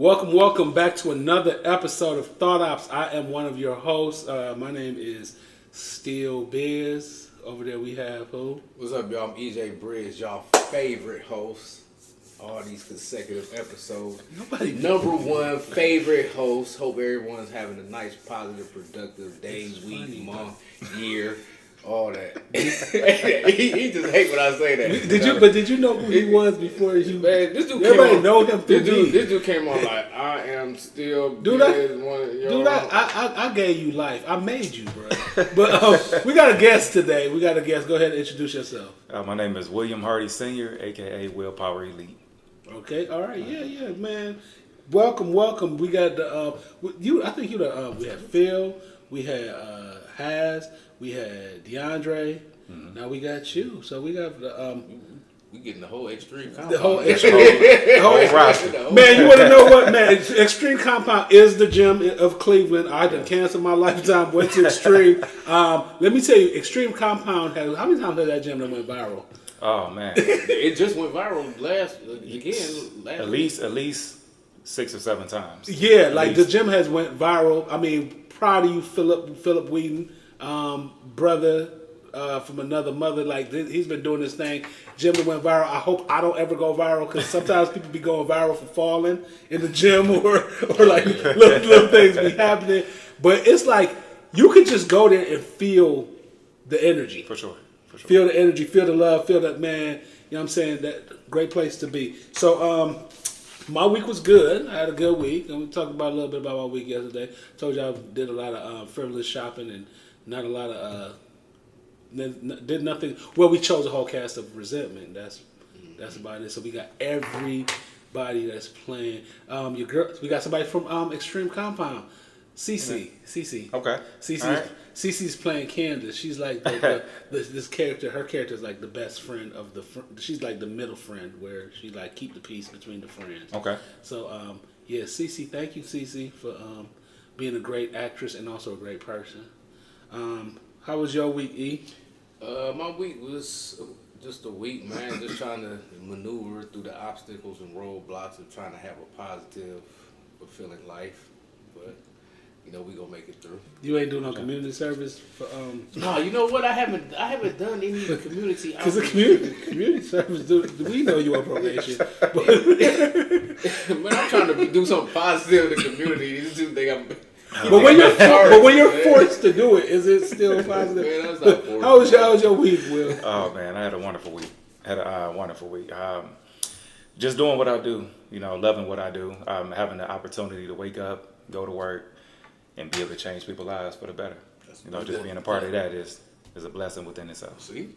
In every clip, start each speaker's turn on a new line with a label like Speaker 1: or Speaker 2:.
Speaker 1: Welcome back to another episode of Thought OPPS. I am one of your hosts. My name is Steel Biz. Over there we have who?
Speaker 2: What's up, y'all? I'm EJ Bridge, y'all favorite host. All these consecutive episodes. Number one favorite host. Hope everyone's having a nice, positive, productive day, week, month, year, all that. he just hate when I say that.
Speaker 1: Did you know who he was before you?
Speaker 2: Man, this dude
Speaker 1: everybody
Speaker 2: came on,
Speaker 1: know him through
Speaker 2: this dude came on like, I am still
Speaker 1: Dude, I gave you life. I made you, bro. But we got a guest today. Go ahead and introduce yourself.
Speaker 3: My name is William Hardy Sr., a.k.a. Willpower Elite.
Speaker 1: Okay, all right, yeah, man. Welcome. We got the I think we had Phil, we had Haz, we had DeAndre. Mm-hmm. Now we got you. So we got the
Speaker 2: we getting the whole extreme compound.
Speaker 1: the whole roster. Man, you want to know what, man? Extreme Compound is the gym of Cleveland. I done canceled my lifetime, went to Extreme. Let me tell you, Extreme Compound how many times has that gym that went viral?
Speaker 3: Oh man,
Speaker 2: it just went viral last
Speaker 3: at least 6 or 7 times.
Speaker 1: Yeah, like the gym has went viral. I mean, proud of you, Philip Wheaton, brother from another mother. Like he's been doing this thing. Gym that went viral. I hope I don't ever go viral because sometimes people be going viral for falling in the gym or like little things be happening. But it's like you could just go there and feel the energy.
Speaker 3: For sure.
Speaker 1: Feel the energy, feel the love, feel that, man, you know what I'm saying, that great place to be. So my week was good. I had a good week. And we talked about a little bit about my week yesterday. Told you I did a lot of frivolous shopping and not a lot of, did nothing. Well, we chose a whole cast of Resentment. That's about it. So we got everybody that's playing. Your girl, we got somebody from Extreme Compound. Cece.
Speaker 3: Okay.
Speaker 1: Cece's playing Candace. She's like this character. Her character is like the best friend of she's like the middle friend where she like keep the peace between the friends.
Speaker 3: Okay.
Speaker 1: So yeah, Cece. Thank you, Cece, for being a great actress and also a great person. How was your week, E?
Speaker 2: My week was just a week, man. Just trying to maneuver through the obstacles and roadblocks of trying to have a positive, fulfilling life, but. You know, we gonna make it through.
Speaker 1: You ain't doing no community service for
Speaker 2: No, you know what? I haven't done any community.
Speaker 1: Because the community service, do we know you on probation? But
Speaker 2: I'm trying to do something positive in the community. These two think I'm.
Speaker 1: But when you're forced to do it, is it still positive? Man, that's not forced. How was your week, Will?
Speaker 3: Oh man, I had a wonderful week. Just doing what I do. You know, loving what I do. Having the opportunity to wake up, go to work. And be able to change people's lives for the better. Just being a part of that is a blessing within itself.
Speaker 2: See,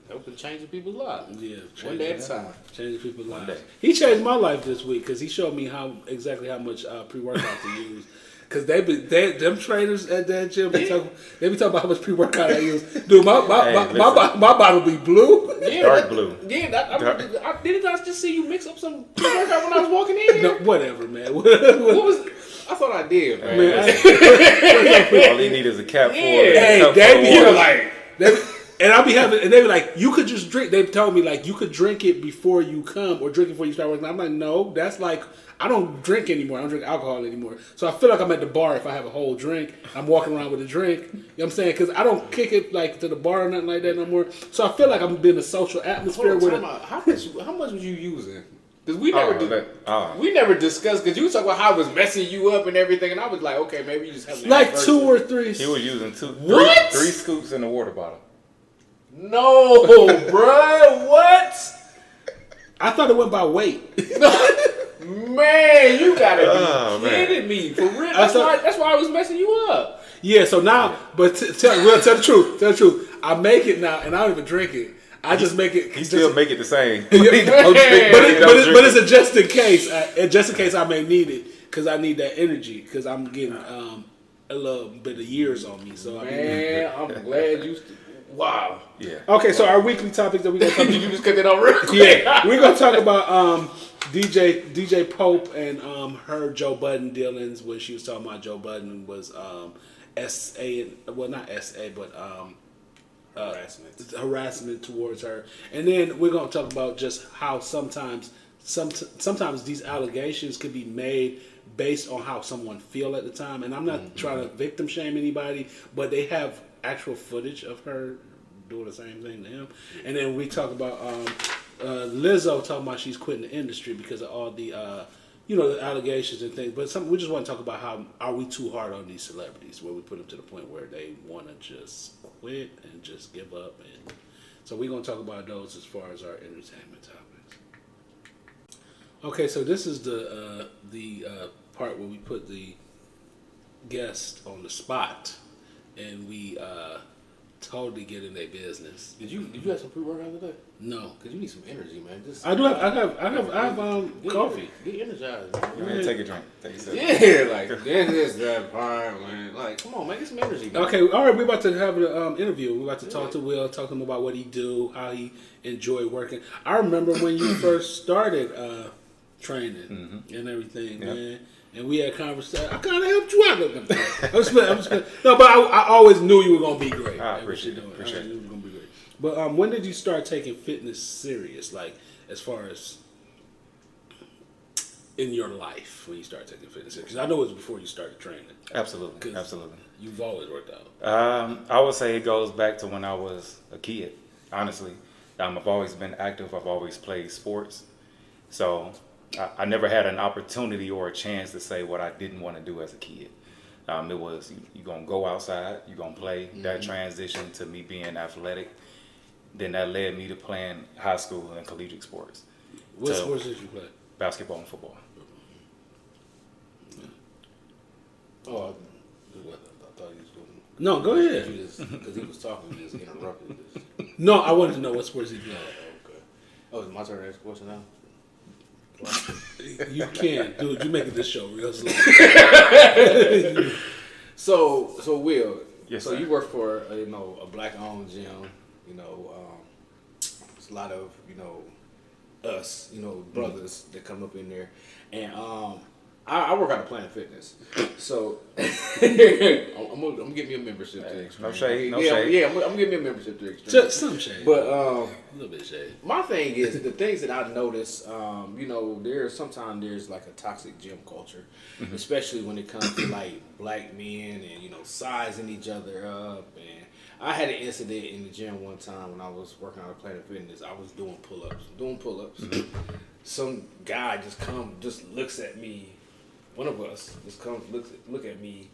Speaker 2: helping changing people's lives.
Speaker 1: Yeah,
Speaker 2: one day at a time.
Speaker 1: Changing people's lives.
Speaker 3: One day.
Speaker 1: He changed my life this week because he showed me exactly how much pre-workout to use. Because them trainers at that gym, they be talking about how much pre-workout I use. Dude, my bottle be blue.
Speaker 2: Yeah,
Speaker 3: dark blue.
Speaker 2: Yeah, didn't I just see you mix up some pre-workout when I was walking in?
Speaker 1: No, whatever, man.
Speaker 2: What was? I thought I did,
Speaker 3: man. All you need is a cap for it.
Speaker 1: And I'll be having, and they be like, you could just drink. They told me like you could drink it before you come or drink it before you start working. I'm like, no, that's like I don't drink anymore. I don't drink alcohol anymore. So I feel like I'm at the bar if I have a whole drink. I'm walking around with a drink. You know what I'm saying? Because I don't kick it like to the bar or nothing like that no more. So I feel like I'm in a social atmosphere.
Speaker 2: How much was you using? Because we never discussed, because you were talking about how it was messing you up and everything, and I was like, okay, maybe you just have
Speaker 1: like 2 or 3.
Speaker 3: He was using 3 scoops in the water bottle.
Speaker 2: No, bruh, what?
Speaker 1: I thought it went by weight.
Speaker 2: Man, you gotta be kidding me. For real, that's why I was messing you up.
Speaker 1: Yeah, so now, but tell the truth. I make it now, and I don't even drink it. I just make it.
Speaker 3: He still make it the same.
Speaker 1: But it's a just in case. Just in case I may need it because I need that energy because I'm getting a little bit of years on me. So
Speaker 2: I'm glad you. Wow.
Speaker 3: Yeah.
Speaker 1: Okay, so our weekly topics that we gonna talk about.
Speaker 2: You just cut that off real quick.
Speaker 1: Yeah, we're gonna talk about DJ Pope and her Joe Budden dealings when she was talking about Joe Budden was harassment towards her. And then we're going to talk about just how sometimes sometimes these allegations could be made based on how someone feel at the time. And I'm not trying to victim shame anybody, but they have actual footage of her doing the same thing to him. And then we talk about Lizzo talking about she's quitting the industry because of all the the allegations and things. But we just want to talk about how are we too hard on these celebrities, where we put them to the point where they want to just quit and just give up. And so we're going to talk about those as far as our entertainment topics. Okay, so this is the part where we put the guest on the spot, and we totally get in their business.
Speaker 2: Did you have some pre-workout today?
Speaker 1: No,
Speaker 2: because you need some energy, man.
Speaker 1: I do. I have coffee.
Speaker 2: Get energized.
Speaker 3: Man, take a drink. Take a sip.
Speaker 2: Yeah, like this is that part, man. Like, come on, man, get some energy. Man.
Speaker 1: Okay, all right. We're about to have an interview. We're about to talk to Will, talk to him about what he do, how he enjoy working. I remember when you first started training and everything, man. And we had conversation. I kind of helped you out a little bit. No, but I always knew you were gonna be great.
Speaker 3: I appreciate it.
Speaker 1: I knew you were gonna be great. But when did you start taking fitness serious? Like as far as in your life, when you started taking fitness serious? Because I know it was before you started training.
Speaker 3: Absolutely.
Speaker 1: You've always worked out.
Speaker 3: I would say it goes back to when I was a kid. Honestly, I've always been active. I've always played sports, so. I never had an opportunity or a chance to say what I didn't want to do as a kid. It was, you're going to go outside, you're going to play. That transition to me being athletic, then that led me to playing high school and collegiate sports.
Speaker 1: What sports did you play?
Speaker 3: Basketball and football.
Speaker 2: Oh, I thought he was doing.
Speaker 1: No, go ahead.
Speaker 2: Because he was talking, you just interrupted this.
Speaker 1: No, I wanted to know what sports he played.
Speaker 2: Okay. Oh, it's my turn to ask a question now?
Speaker 1: You can't, dude. You making this show real slow.
Speaker 2: So Will.
Speaker 3: Yes,
Speaker 2: so
Speaker 3: sir.
Speaker 2: you work for a black-owned gym. It's a lot of us brothers that come up in there, and I work out of Planet Fitness. So I'm gonna get me a membership to Extreme.
Speaker 3: No shade, no
Speaker 2: yeah,
Speaker 3: shade.
Speaker 2: Yeah, I'm gonna get me a membership to Extreme.
Speaker 1: Just some shade,
Speaker 2: but
Speaker 1: a little bit of shade.
Speaker 2: My thing is the things that I notice. Sometimes there's like a toxic gym culture, especially when it comes to like black men and sizing each other up. And I had an incident in the gym one time when I was working out at Planet Fitness. I was doing pull-ups. Some guy just looks at me. One of us just comes look at me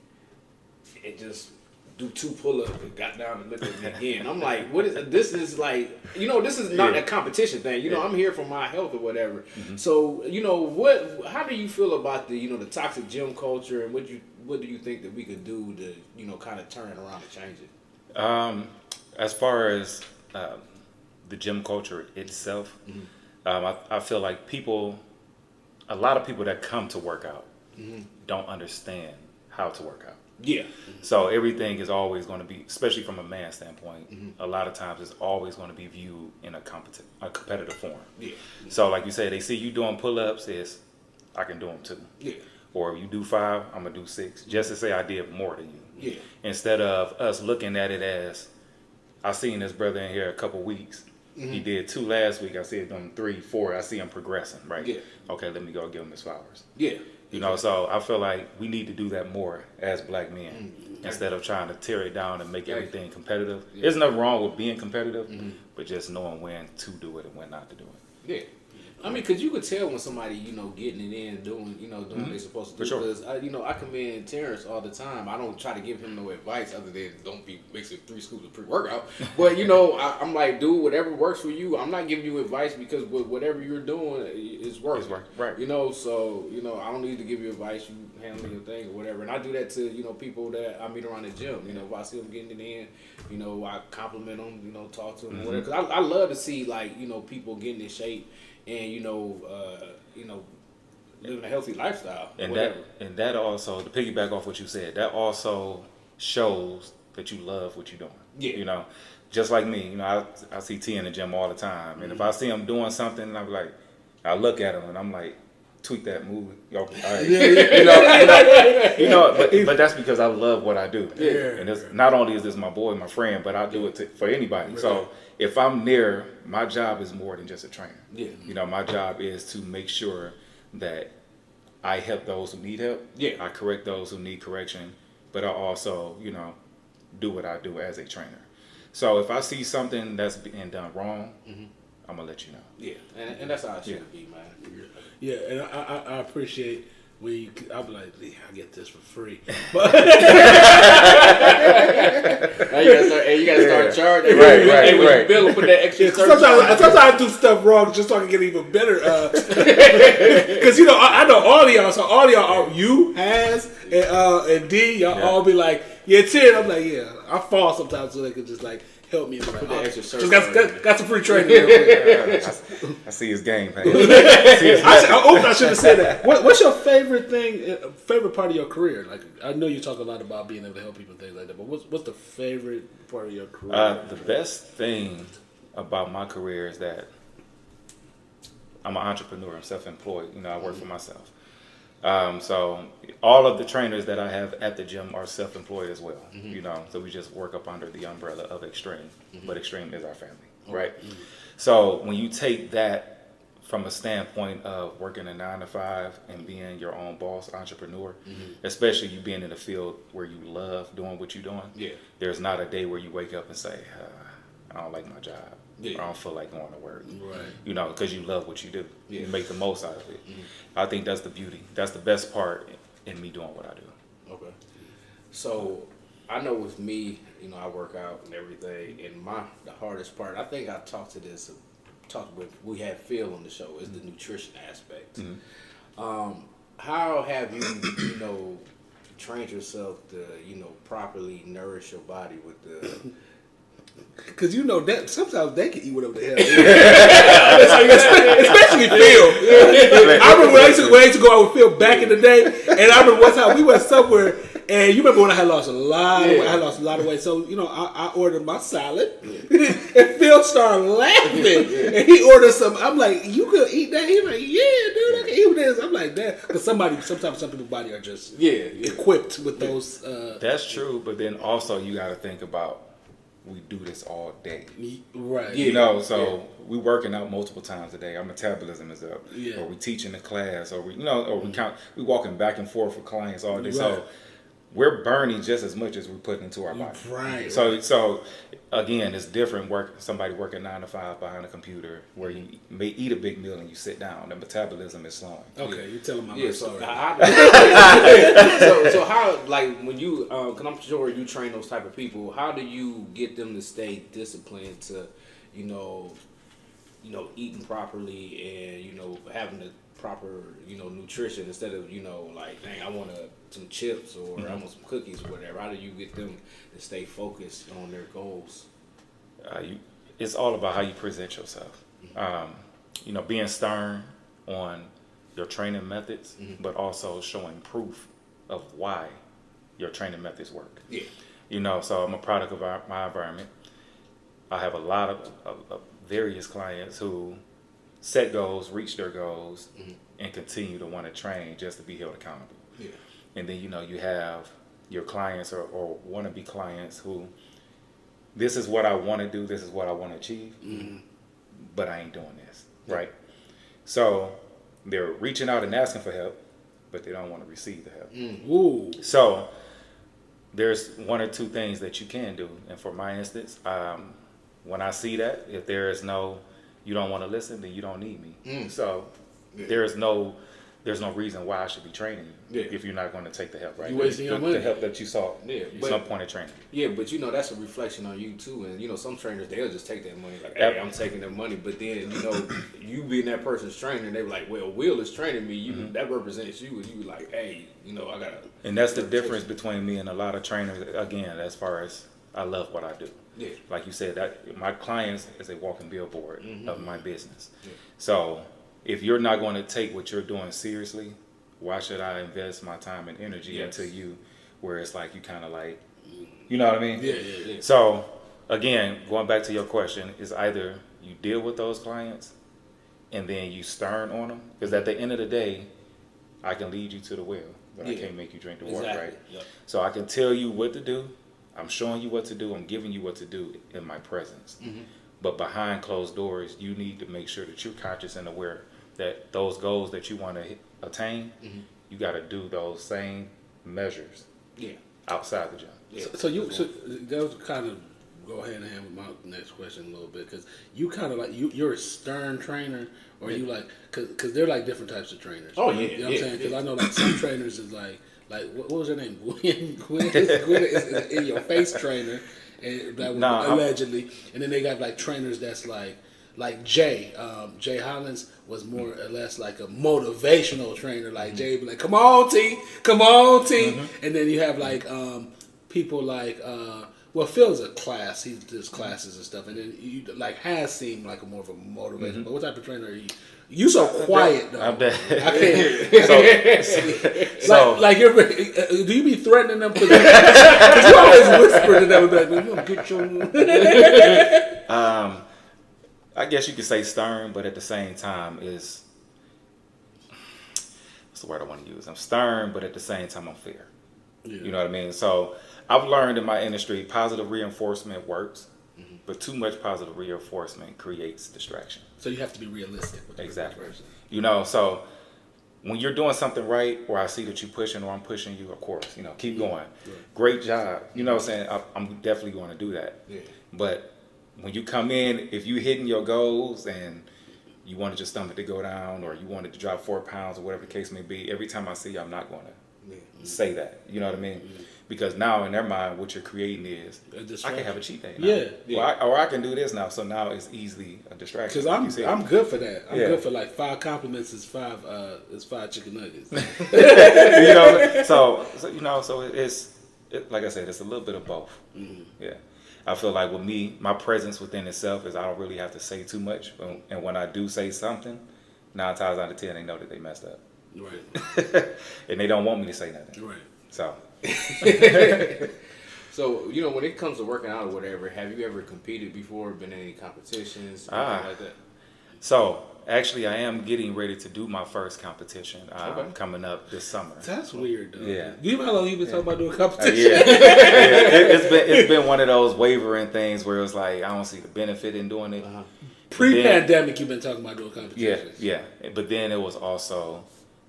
Speaker 2: and just do 2 pull-ups and got down and looked at me again. I'm like, what is this? Is like, this is not a competition thing. I'm here for my health or whatever. So, how do you feel about the the toxic gym culture, and what do you think that we could do to kind of turn it around and change it?
Speaker 3: As far as the gym culture itself, I feel like a lot of people that come to work out don't understand how to work out.
Speaker 2: Yeah.
Speaker 3: So everything is always going to be, especially from a man standpoint, a lot of times it's always going to be viewed in a competitive form.
Speaker 2: Yeah.
Speaker 3: So like you said, they see you doing pull-ups, I can do them too.
Speaker 2: Yeah.
Speaker 3: Or if you do 5, I'm going to do 6. Just to say I did more than you.
Speaker 2: Yeah.
Speaker 3: Instead of us looking at it as, I seen this brother in here a couple weeks. He did 2 last week. I see him doing 3, 4. I see him progressing, right?
Speaker 2: Yeah.
Speaker 3: Okay, let me go give him his flowers.
Speaker 2: Yeah.
Speaker 3: So I feel like we need to do that more as black men instead of trying to tear it down and make everything competitive.
Speaker 2: Yeah.
Speaker 3: There's nothing wrong with being competitive, but just knowing when to do it and when not to do it.
Speaker 2: Yeah. I mean, because you could tell when somebody, getting it in, doing what they're supposed to do.
Speaker 3: For sure.
Speaker 2: Because, I commend Terrence all the time. I don't try to give him no advice other than don't be mixing 3 scoops of pre-workout. But, I'm like, dude, whatever works for you. I'm not giving you advice because whatever you're doing is working.
Speaker 3: It's working, right.
Speaker 2: So, I don't need to give you advice. You handle your thing or whatever. And I do that to, people that I meet around the gym. If I see them getting it in, I compliment them, talk to them or whatever. Because I love to see, like, people getting in shape. And living a healthy lifestyle.
Speaker 3: And that also, to piggyback off what you said, that also shows that you love what you're doing.
Speaker 2: Yeah.
Speaker 3: Just like me, I see T in the gym all the time, and if I see him doing something, I look at him and I'm like, tweak that mood. All right. But that's because I love what I do.
Speaker 1: Yeah.
Speaker 3: And it's, not only is this my boy, my friend, but I do it for anybody. Right. So if I'm there, my job is more than just a trainer.
Speaker 2: Yeah.
Speaker 3: My job is to make sure that I help those who need help.
Speaker 2: Yeah.
Speaker 3: I correct those who need correction, but I also, do what I do as a trainer. So if I see something that's being done wrong, I'm gonna let you know.
Speaker 2: Yeah, and that's how it should be, man.
Speaker 1: Yeah, and I appreciate when I'm like, I get this for free. But
Speaker 2: you gotta start charging.
Speaker 3: Right.
Speaker 2: When you bill, put that extra.
Speaker 1: Sometimes I do stuff wrong just so I can get even better. Because I know all of y'all. So all of y'all, you, Has, and D, y'all all be like, yeah, 10. I'm like, yeah. I fall sometimes so they can just like help me. Put
Speaker 2: that extra
Speaker 1: just got some free training.
Speaker 3: I see his game, man.
Speaker 1: I should have said that. What's your favorite part of your career? Like, I know you talk a lot about being able to help people and things like that, but what's the favorite part of your career?
Speaker 3: The best thing about my career is that I'm an entrepreneur. I'm self-employed. I work for myself. So all of the trainers that I have at the gym are self-employed as well. So we just work up under the umbrella of Extreme, but Extreme is our family, right? So when you take that from a standpoint of working a 9-to-5 and being your own boss, entrepreneur, especially you being in a field where you love doing what you're doing, there's not a day where you wake up and say, I don't like my job. I don't feel like going to work. Right. Because you love what you do. You make the most out of it. I think that's the beauty. That's the best part in me doing what I do.
Speaker 2: Okay. So I know with me, I work out and everything, and the hardest part, I think I we had Phil on the show, is the nutrition aspect. How have you, trained yourself to, properly nourish your body with the...
Speaker 1: Because that sometimes they can eat whatever the hell they want. Especially Phil. I remember when I used to go out with Phil back in the day, and I remember one time we went somewhere, and you remember when I had lost a lot of weight. So I ordered my salad, and Phil started laughing, and he ordered some. I'm like, you could eat that? He's like, yeah, dude, I can eat this. I'm like, that because sometimes some people's body are just equipped with those.
Speaker 3: That's true, but then also you got to think about. We do this all day,
Speaker 1: right?
Speaker 3: We working out multiple times a day. Our metabolism is up, or we teaching a class, or we walking back and forth with clients all day. Right. So we're burning just as much as we put into our body.
Speaker 1: Right.
Speaker 3: So again, it's different. Somebody working 9-to-5 behind a computer, where you may eat a big meal and you sit down. The metabolism is slowing.
Speaker 1: Okay, you're telling my
Speaker 2: so how, like, when you, because I'm sure you train those type of people, how do you get them to stay disciplined to, eating properly and having the proper nutrition instead of like, dang, I want some chips or I want some cookies or whatever? How do you get them to stay focused on their goals?
Speaker 3: It's all about how you present yourself. Being stern on your training methods, but also showing proof of why your training methods work. So I'm a product of my environment. I have a lot of various clients who set goals, reach their goals, and continue to want to train just to be held accountable. And then you have your clients or wannabe clients who, this is what I want to do, this is what I want to achieve, but I ain't doing this, right? So they're reaching out and asking for help, but they don't want to receive the help. So there's one or two things that you can do. And for my instance, when I see that, if there is you don't want to listen, then you don't need me. So there's no reason why I should be training you if you're not going to take the help, right?
Speaker 1: You wasting your money.
Speaker 3: The help that you saw. There's no point in training.
Speaker 2: Yeah, but that's a reflection on you too. And some trainers, they'll just take that money, like, hey, I'm taking their money. But then you being that person's trainer, they were like, well, Will is training me. That represents you, and you like, hey, I gotta.
Speaker 3: And that's the difference between me and a lot of trainers. Again, as far as I love what I do. Yeah. Like you said, that my clients is a walking billboard of my business. So if you're not going to take what you're doing seriously, why should I invest my time and energy into you, where it's like you kind of like, you know what I mean? Yeah. So again, going back to your question, is either you deal with those clients and then you stern on them, because at the end of the day, I can lead you to the well, but I can't make you drink the water, right?
Speaker 2: Yep.
Speaker 3: So I can tell you what to do. I'm showing you what to do. I'm giving you what to do in my presence. But behind closed doors, you need to make sure that you're conscious and aware that those goals that you want to attain, you got to do those same measures outside the gym.
Speaker 1: Yeah. So that was kind of go hand in hand with my next question a little bit, because you kind of like you're a stern trainer, or you like because they're like different types of trainers.
Speaker 2: Oh
Speaker 1: right?
Speaker 2: yeah,
Speaker 1: You know what I'm saying? Because I know like some trainers is like what was her name? Gwen is in your face trainer, and that allegedly, and then they got like trainers that's like Jay Hollins was more or less like a motivational trainer. Like Jay be like, come on T, and then you have like people like well, Phil's a class. He does classes and stuff, and then you like has seemed like a more of a motivation. But what type of trainer are you? You so quiet though.
Speaker 3: I'm dead.
Speaker 1: I can't. So like you're, do you be threatening them? Because you always whisper to them like, "You gonna get your."
Speaker 3: I guess you could say stern, but at the same time what's the word I want to use? I'm stern, but at the same time I'm fair. Yeah. You know what I mean? So I've learned in my industry, positive reinforcement works, but too much positive reinforcement creates distraction.
Speaker 1: So you have to be realistic with
Speaker 3: exactly. You know, so when you're doing something right, or I see that you're pushing or I'm pushing you, of course, keep going. Right. Great job. You know what I'm saying? I'm definitely going to do that. Yeah. But when you come in, if you hitting your goals and you wanted your stomach to go down, or you wanted to drop 4 pounds, or whatever the case may be, every time I see you, I'm not going to say that. You know what I mean? Because now in their mind, what you're creating is, I can have a cheat day now. Yeah. Or I can do this now. So now it's easily a distraction.
Speaker 1: Because I'm good for that. I'm good for like 5 compliments is 5 chicken nuggets.
Speaker 3: So it's like I said, it's a little bit of both. Yeah. I feel like with me, my presence within itself is I don't really have to say too much. And when I do say something, 9 times out of 10, they know that they messed up. Right. And they don't want me to say nothing. Right. So.
Speaker 2: So, when it comes to working out or whatever, have you ever competed before, been in any competitions, anything like that?
Speaker 3: So, actually, I am getting ready to do my first competition coming up this summer.
Speaker 1: That's weird, though. Yeah. Do you know how long you've been talking about doing competition?
Speaker 3: It's been one of those wavering things where it's like, I don't see the benefit in doing it.
Speaker 1: Pre-pandemic, you've been talking about doing competitions.
Speaker 3: Yeah. But then it was also,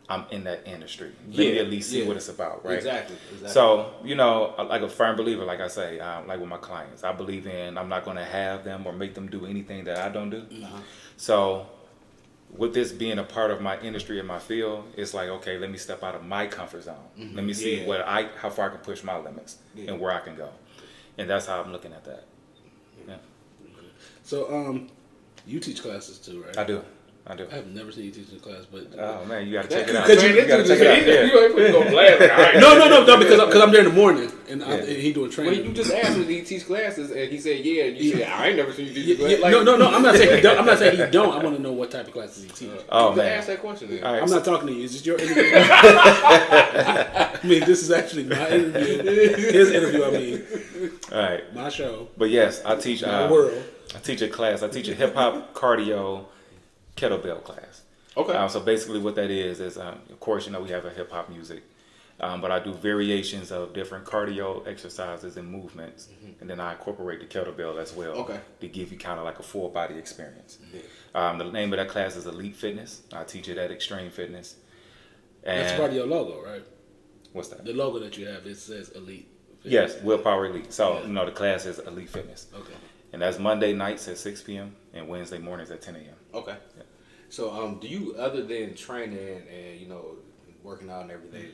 Speaker 3: I'm in that industry. Let me at least see what it's about, right? Exactly. So, like a firm believer, like I say, like with my clients, I believe in I'm not going to have them or make them do anything that I don't do. So, with this being a part of my industry and my field, it's like, okay, let me step out of my comfort zone. Let me see how far I can push my limits and where I can go. And that's how I'm looking at that. Yeah.
Speaker 1: So, you teach classes too, right?
Speaker 3: I do. I
Speaker 1: have never seen you teach in class, but
Speaker 3: oh man, you gotta check it out.
Speaker 1: You gotta check it out. No, because I'm there in the morning and he doing training.
Speaker 2: Well, you just asked him, did he teach classes, and he said yeah, and you said I ain't never seen you teach classes.
Speaker 1: No, I'm not saying he don't. I'm not saying he don't. I want to know what type of classes he teaches.
Speaker 2: Oh man, ask that question then.
Speaker 1: Right, I'm not talking to you. Is this your interview? I mean, this is actually my interview. His interview. I mean,
Speaker 3: all right,
Speaker 1: my show.
Speaker 3: But yes, I teach.
Speaker 1: My world.
Speaker 3: I teach a class. I teach a hip hop cardio kettlebell class. Okay. So basically what that is of course, we have a hip hop music, but I do variations of different cardio exercises and movements, and then I incorporate the kettlebell as well to give you kind of like a full body experience. The name of that class is Elite Fitness. I teach it at Extreme Fitness. And
Speaker 1: that's part of your logo, right?
Speaker 3: What's that?
Speaker 1: The logo that you have, it says Elite Fitness.
Speaker 3: Yes, Willpower Elite. So, the class is Elite Fitness. Okay. And that's Monday nights at 6 p.m. and Wednesday mornings at 10 a.m.
Speaker 2: Okay. Yeah. So, do you, other than training and working out and everything,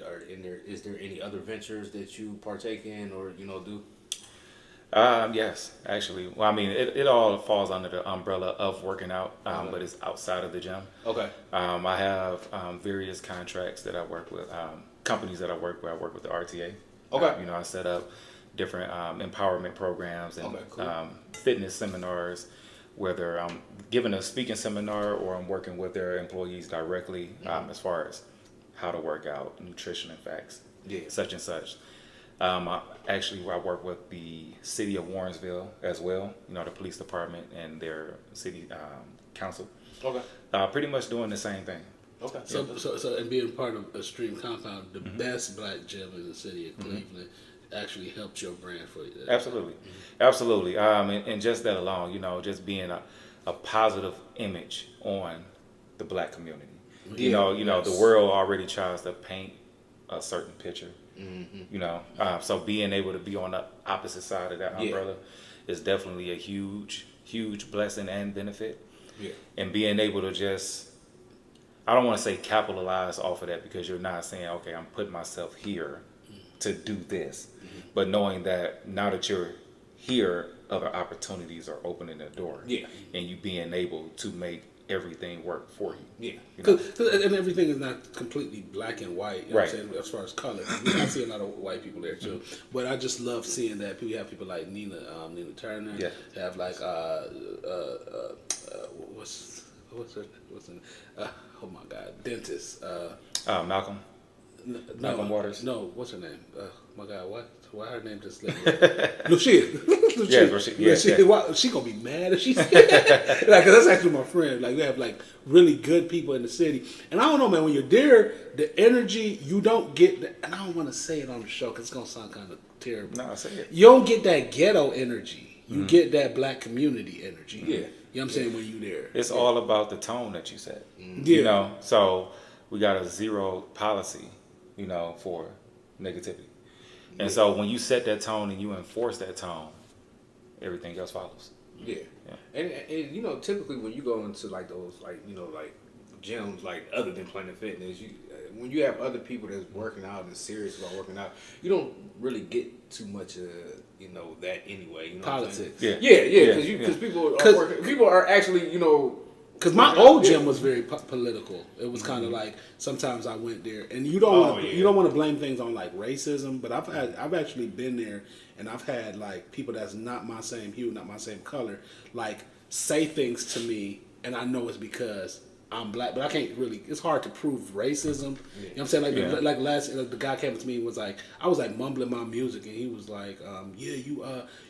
Speaker 2: is there any other ventures that you partake in or do?
Speaker 3: Yes, actually. Well, I mean, it all falls under the umbrella of working out, but it's outside of the gym. Okay. I have various contracts that I work with, companies that I work with. I work with the RTA. Okay. I set up different empowerment programs and fitness seminars, whether I'm giving a speaking seminar or I'm working with their employees directly as far as how to work out, nutrition and facts, such and such. I work with the city of Warrensville as well, the police department and their city council. Okay. Pretty much doing the same thing.
Speaker 2: Okay.
Speaker 1: So and being part of Extreme Compound, the best black gym in the city of Cleveland, actually helps your brand for you.
Speaker 3: Absolutely. And just that alone, just being a positive image on the black community. The world already tries to paint a certain picture. So being able to be on the opposite side of that umbrella is definitely a huge blessing and benefit. And being able to just, I don't want to say capitalize off of that, because you're not saying, okay, I'm putting myself here to do this, but knowing that now that you're here, other opportunities are opening the door, and you being able to make everything work for you.
Speaker 1: And everything is not completely black and white, you know what I'm saying, as far as color. I see a lot of white people there too, but I just love seeing that we have people like Nina Turner, have like what's her name? Oh my God, dentist.
Speaker 3: Malcolm. Malcolm Waters.
Speaker 1: No, what's her name? My God, why her name just left me? Lucia.
Speaker 3: Lucia.
Speaker 1: Why, she gonna be mad if she like, 'cause that's actually my friend. Like, we have like really good people in the city, and I don't know, man. When you're there, the energy you don't get, and I don't want to say it on the show because it's gonna sound kind of terrible.
Speaker 3: No, say it.
Speaker 1: You don't get that ghetto energy. You get that black community energy. You know what I'm saying, when you there.
Speaker 3: It's all about the tone that you set.
Speaker 1: Yeah.
Speaker 3: So we got a zero policy, for negativity. And so when you set that tone and you enforce that tone, everything else follows.
Speaker 2: And typically when you go into like those like gyms, like other than Planet Fitness, when you have other people that's working out and serious about working out, you don't really get too much of that anyway.
Speaker 1: Politics.
Speaker 2: Because people are actually
Speaker 1: Because my old gym was very political. It was kind of like, sometimes I went there, and you don't want to blame things on like racism, but I've actually been there, and I've had like people that's not my same hue, not my same color, like say things to me, and I know it's because I'm black, but I can't really. It's hard to prove racism. You know what I'm saying? Like last, the guy came up to me and was like, I was like mumbling my music, and he was like, you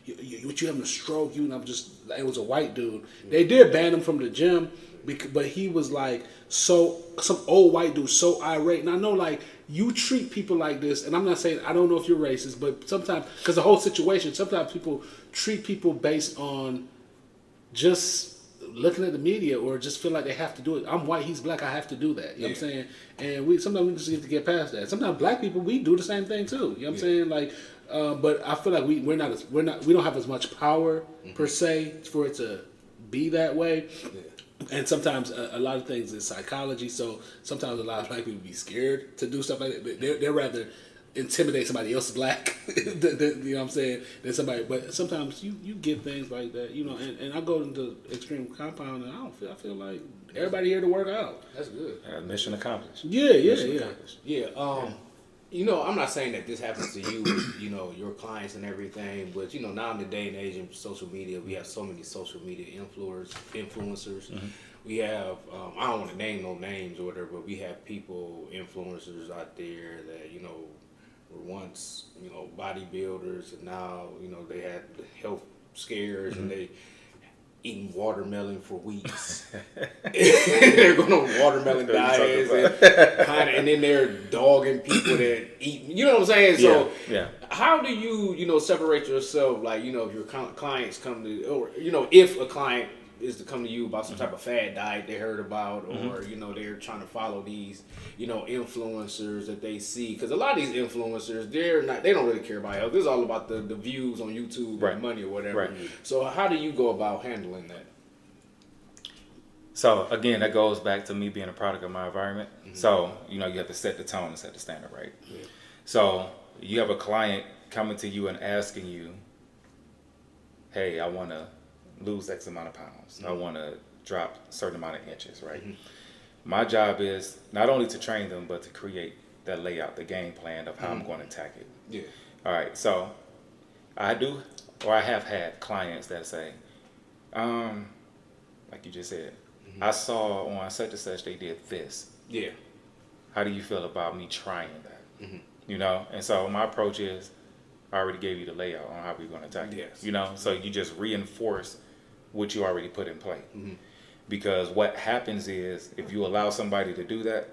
Speaker 1: having a stroke? And I'm just, it was a white dude. They did ban him from the gym, but he was like some old white dude, so irate. And I know like you treat people like this, and I'm not saying, I don't know if you're racist, but sometimes, because the whole situation, sometimes people treat people based on just looking at the media, or just feel like they have to do it. I'm white, he's black, I have to do that. You know what I'm saying? And sometimes we just have to get past that. Sometimes black people, we do the same thing too. You know what I'm saying? Like, but I feel like we don't have as much power per se for it to be that way. And sometimes a lot of things is psychology. So sometimes a lot of black people be scared to do stuff like that. They're rather intimidate somebody else black, you know what I'm saying, than somebody. But sometimes you get things like that, and I go into Extreme Compound, and I feel like everybody here to work out.
Speaker 2: That's good.
Speaker 3: Mission accomplished.
Speaker 2: Yeah. I'm not saying that this happens to you, your clients and everything, but now in the day and age of social media, we have so many social media influencers. We have, I don't want to name no names or whatever, but we have influencers out there that, were once, bodybuilders, and now, they had health scares and they eating watermelon for weeks. They're going on watermelon diets and then they're dogging people that eat, you know what I'm saying? So how do you, separate yourself, like, if your clients come to, or, if a client is to come to you about some type of fad diet they heard about, or they're trying to follow these influencers that they see, because a lot of these influencers, they don't really care about health. This is all about the views on YouTube and money or whatever. So how do you go about handling that?
Speaker 3: So again, that goes back to me being a product of my environment. So you have to set the tone and set the standard, right? So you have a client coming to you and asking you, hey, I want to lose X amount of pounds. I want to drop a certain amount of inches, right? My job is not only to train them, but to create that layout, the game plan of how I'm going to attack it. All right, so I have had clients that say, like you just said, I saw on such and such they did this. How do you feel about me trying that? And so my approach is, I already gave you the layout on how we're going to attack it. So you just reinforce what you already put in play. Because what happens is if you allow somebody to do that,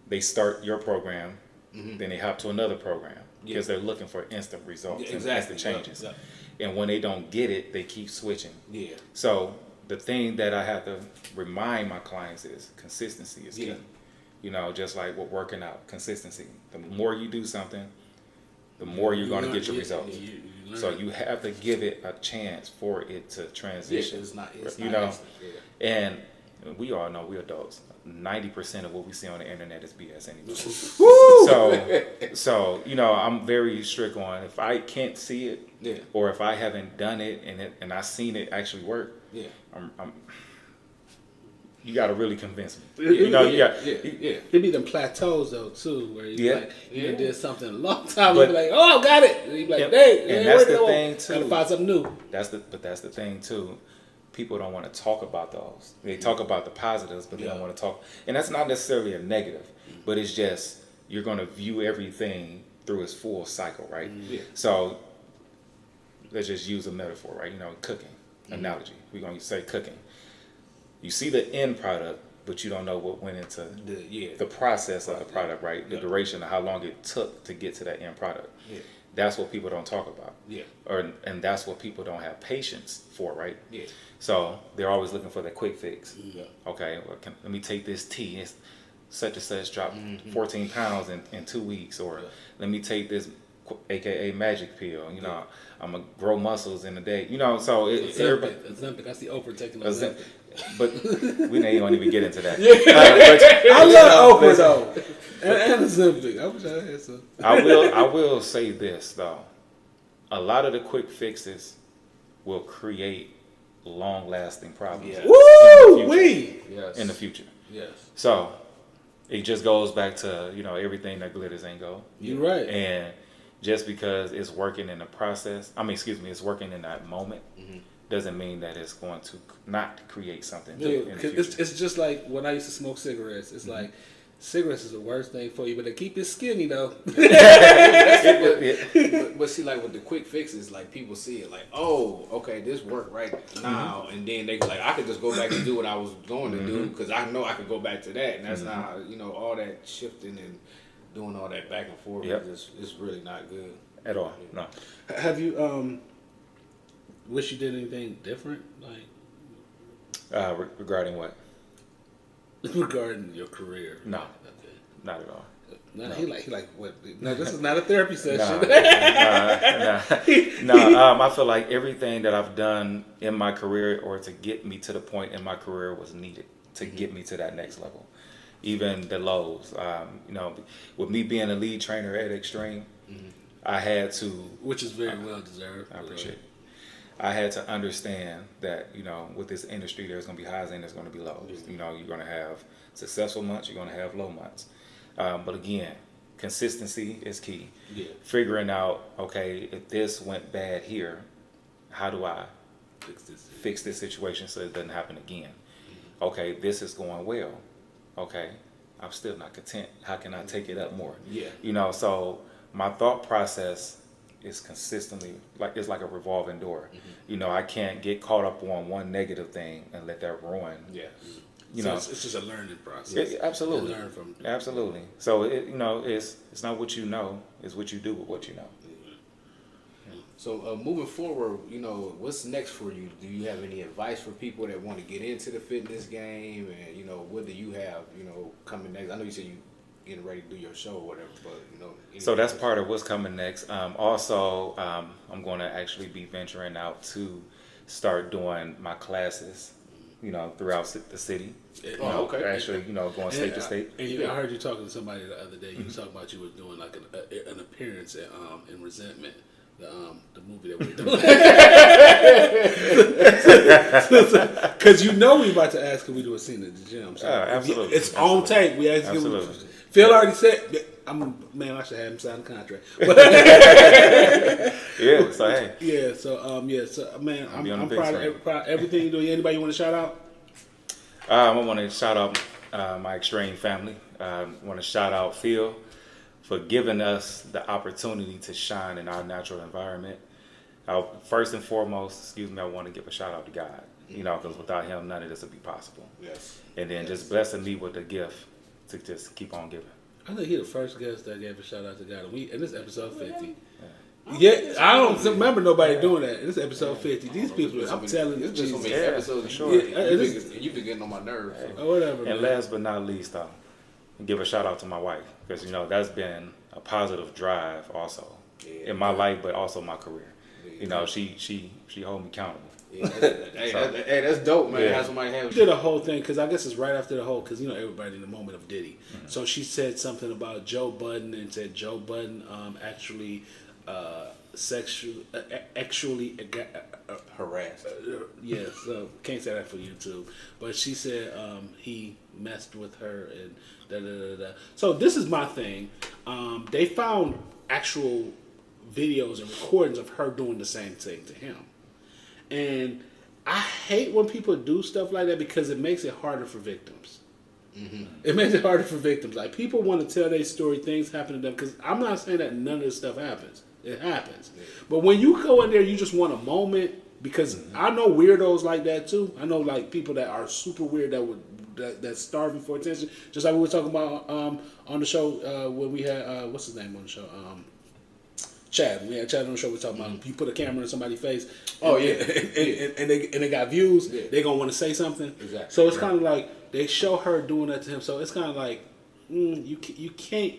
Speaker 3: they start your program, then they hop to another program because they're looking for instant results and instant changes. And when they don't get it, they keep switching. Yeah. So the thing that I have to remind my clients is consistency is key. You know, just like with working out, consistency. The more you do something, the more you're going to get your results. So you have to give it a chance for it to transition.
Speaker 2: It's not
Speaker 3: and we all know we're adults. 90% of what we see on the internet is BS anyway. So you know, I'm very strict on if I can't see it, or if I haven't done it and I seen it actually work. You got to really convince me. You know,
Speaker 1: It be them plateaus though too, where you like you did something a long time, you be like, oh, I got it. And you be like, dang,
Speaker 3: and that's the thing too.
Speaker 1: Gotta find something new.
Speaker 3: That's the thing too. People don't want to talk about those. They talk about the positives, but they don't want to talk. And that's not necessarily a negative, but it's just you're going to view everything through its full cycle, right? So let's just use a metaphor, right? You know, cooking analogy. We're going to say cooking. You see the end product, but you don't know what went into the process of the product, right? The duration of how long it took to get to that end product. That's what people don't talk about. And that's what people don't have patience for, right? So they're always looking for the quick fix. Okay, well, let me take this tea. It's such and such dropped 14 pounds in 2 weeks. Or let me take this, AKA magic pill. You know, I'm going to grow muscles in a day. You know, so
Speaker 1: Ozempic. I see Oprah taking Ozempic.
Speaker 3: But we ain't even get into that.
Speaker 1: I love Oprah though. And Ozempic. I wish I had some.
Speaker 3: I will say this though. A lot of the quick fixes will create long-lasting problems in the future. So it just goes back to, you know, everything that glitters ain't gold.
Speaker 1: You're right.
Speaker 3: And just because it's working in the process, it's working in that moment, doesn't mean that it's going to not create something.
Speaker 1: It's just like when I used to smoke cigarettes. It's like cigarettes is the worst thing for you, but they keep you skinny though.
Speaker 2: But see, like with the quick fixes, like people see it like, oh, okay, this worked right now, and then they like, I could just go back and do what I was going to do because I know I could go back to that, and that's not, you know, all that shifting and doing all that back and forth is really not good
Speaker 3: at all. No.
Speaker 1: Have you wish you did anything different, like
Speaker 3: regarding what?
Speaker 1: Regarding your career?
Speaker 3: No, not at all.
Speaker 1: No. He like what? No, this is not a therapy session.
Speaker 3: No. I feel like everything that I've done in my career or to get me to the point in my career was needed to get me to that next level. Even the lows, you know, with me being a lead trainer at Extreme, I had to,
Speaker 1: which is very well deserved.
Speaker 3: I appreciate it. I had to understand that, you know, with this industry, there's going to be highs and there's going to be lows. You know, you're going to have successful months, you're going to have low months. But again, consistency is key. Figuring out, okay, if this went bad here, how do I fix this situation so it doesn't happen again? Okay, this is going well. Okay, I'm still not content. How can I take it up more? You know, so my thought process is consistently it's like a revolving door. You know, I can't get caught up on one negative thing and let that ruin. You know,
Speaker 1: it's just a learning process.
Speaker 3: Absolutely.
Speaker 1: Learn from
Speaker 3: Absolutely. So you know, it's not what you know, it's what you do with what you know.
Speaker 2: So moving forward, you know, what's next for you? Do you have any advice for people that want to get into the fitness game? And, you know, what do you have, you know, coming next? I know you said you getting ready to do your show or whatever, but, you know.
Speaker 3: So that's part of what's coming next. Also, I'm going to actually be venturing out to start doing my classes, you know, throughout the city.
Speaker 2: Okay.
Speaker 3: Actually, you know, going state to state.
Speaker 1: And I heard you talking to somebody the other day. You were talking about you were doing like an appearance in Resentment. The movie that we're doing. Because you know we about to ask, can we do a scene at the gym? So
Speaker 3: absolutely.
Speaker 1: It's on tape. We asked
Speaker 3: absolutely.
Speaker 1: Phil already said, I should have him sign a contract.
Speaker 3: So hey.
Speaker 1: Man, I'm proud of everything you do. Anybody you want to shout out?
Speaker 3: I want to shout out my Extreme family. I want to shout out Phil for giving us the opportunity to shine in our natural environment. First and foremost, I want to give a shout out to God. You know, because without him, none of this would be possible.
Speaker 2: Yes.
Speaker 3: And then just blessing me with the gift to just keep on giving.
Speaker 1: I think he the first guest that gave a shout out to God. And this episode 50. Yeah, I don't remember nobody doing that. This is episode 50. These people, I'm telling you,
Speaker 2: it's been so many
Speaker 3: Yeah,
Speaker 2: episodes.
Speaker 3: sure.
Speaker 2: You've been getting on my nerves. So.
Speaker 1: or whatever.
Speaker 3: And
Speaker 1: man.
Speaker 3: last but not least, give a shout out to my wife because that's been a positive drive also in my life, but also my career. She hold me accountable.
Speaker 2: Yeah, that's dope, man.
Speaker 3: Yeah.
Speaker 2: Have somebody have.
Speaker 1: She did a whole thing because I guess it's right after the whole because everybody in the moment of Diddy.
Speaker 3: Mm-hmm.
Speaker 1: So she said something about Joe Budden and said Joe Budden actually actually
Speaker 2: harassed.
Speaker 1: yeah, so can't say that for YouTube. But she said he messed with her and da da da da. So this is my thing. They found actual videos and recordings of her doing the same thing to him. And I hate when people do stuff like that because it makes it harder for victims. Mm-hmm. It makes it harder for victims. Like, people want to tell their story, things happen to them. Because I'm not saying that none of this stuff happens. It happens. Yeah. But when you go in there, you just want a moment. Because I know weirdos like that too. I know like people that are super weird that's starving for attention. Just like we were talking about on the show when we had what's his name on the show. Chad. We had Chad on the show. We're talking about you put a camera in somebody's face.
Speaker 2: Oh
Speaker 1: and,
Speaker 2: yeah,
Speaker 1: and they got views.
Speaker 2: Yeah.
Speaker 1: They're gonna want to say something.
Speaker 2: Exactly.
Speaker 1: So it's kind of like they show her doing that to him. So it's kind of like you can't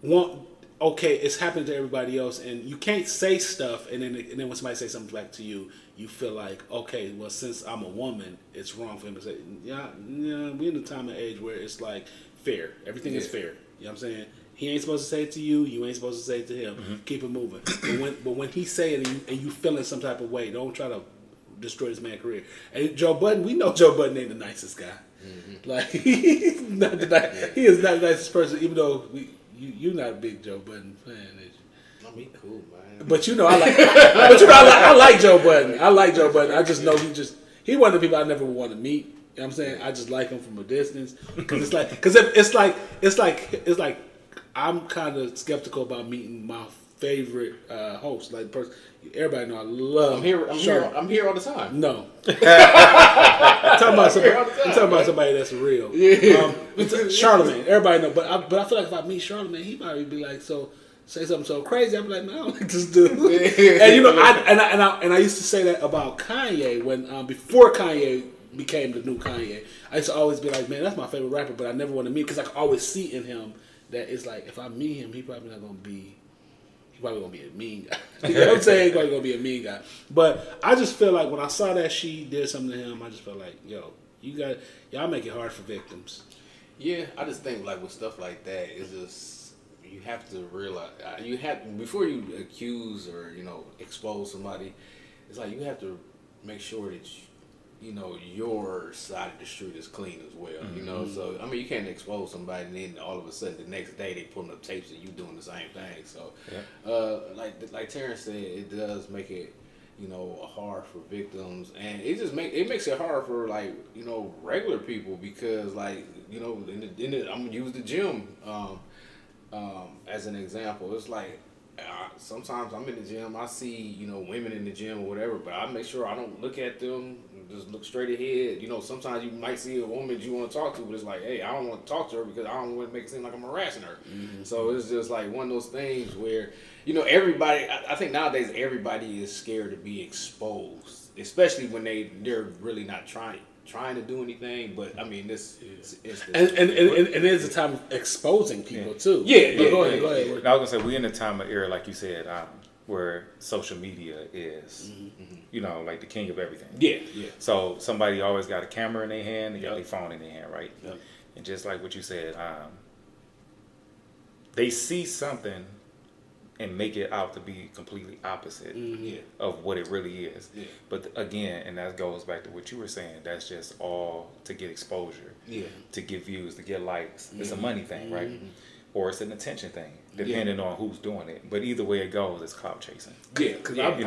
Speaker 1: want. Okay, it's happening to everybody else, and you can't say stuff, and then when somebody says something back to you, you feel like, okay, well, since I'm a woman, it's wrong for him to say. Yeah, we're in a time and age where it's like fair. Everything is fair. You know what I'm saying? He ain't supposed to say it to you. You ain't supposed to say it to him. Mm-hmm. Keep it moving. But when he say it and you feeling some type of way, don't try to destroy this man's career. And Joe Budden, we know Joe Budden ain't the nicest guy. Mm-hmm. Like he's not he is not the nicest person. Even though you're not a big Joe Budden fan, is you?
Speaker 2: I mean, cool, man.
Speaker 1: But I like Joe Budden. I like Joe Budden. I just know he one of the people I never would want to meet. You know what I'm saying? I just like him from a distance because it's like I'm kind of skeptical about meeting my favorite host. Like everybody know I love.
Speaker 2: I'm here all the time.
Speaker 1: No, I'm talking about somebody that's real. Yeah. Charlamagne. Everybody know, but I feel like if I meet Charlamagne, he probably be like, so say something so crazy. I'm like, man, I don't like this dude. And I used to say that about Kanye when before Kanye became the new Kanye. I used to always be like, man, that's my favorite rapper, but I never want to meet because I can always see in him that it's like if I meet him, he probably not gonna be. He's probably gonna be a mean guy. You know what I'm saying? He's probably gonna be a mean guy. But I just feel like when I saw that she did something to him, I just felt like, yo, y'all make it hard for victims.
Speaker 2: Yeah, I just think like with stuff like that, it's just you have to realize before you accuse or expose somebody, it's like you have to make sure that your side of the street is clean as well. Mm-hmm. So I mean, you can't expose somebody and then all of a sudden the next day they pulling up tapes of you doing the same thing. So, like Terrence said, it does make it hard for victims, and it makes it hard for like regular people because like I'm gonna use the gym as an example. It's like. Sometimes I'm in the gym, I see, women in the gym or whatever, but I make sure I don't look at them, just look straight ahead. Sometimes you might see a woman that you want to talk to, but it's like, hey, I don't want to talk to her because I don't want to make it seem like I'm harassing her. Mm-hmm. So it's just like one of those things where, everybody, I think nowadays everybody is scared to be exposed, especially when they're really not trying to do anything, but I mean this is
Speaker 1: and there's a time of exposing people too.
Speaker 2: Yeah.
Speaker 1: Go ahead.
Speaker 3: I was gonna say we're in a time of era, like you said, where social media is, like the king of everything.
Speaker 2: Yeah.
Speaker 3: So somebody always got a camera in their hand, they got their phone in their hand, right? Yep. And just like what you said, they see something and make it out to be completely opposite of what it really is. Yeah. But again, and that goes back to what you were saying, that's just all to get exposure, to get views, to get likes. It's a money thing, right? Or it's an attention thing, depending on who's doing it. But either way it goes, it's clout chasing.
Speaker 1: Yeah, because I'll be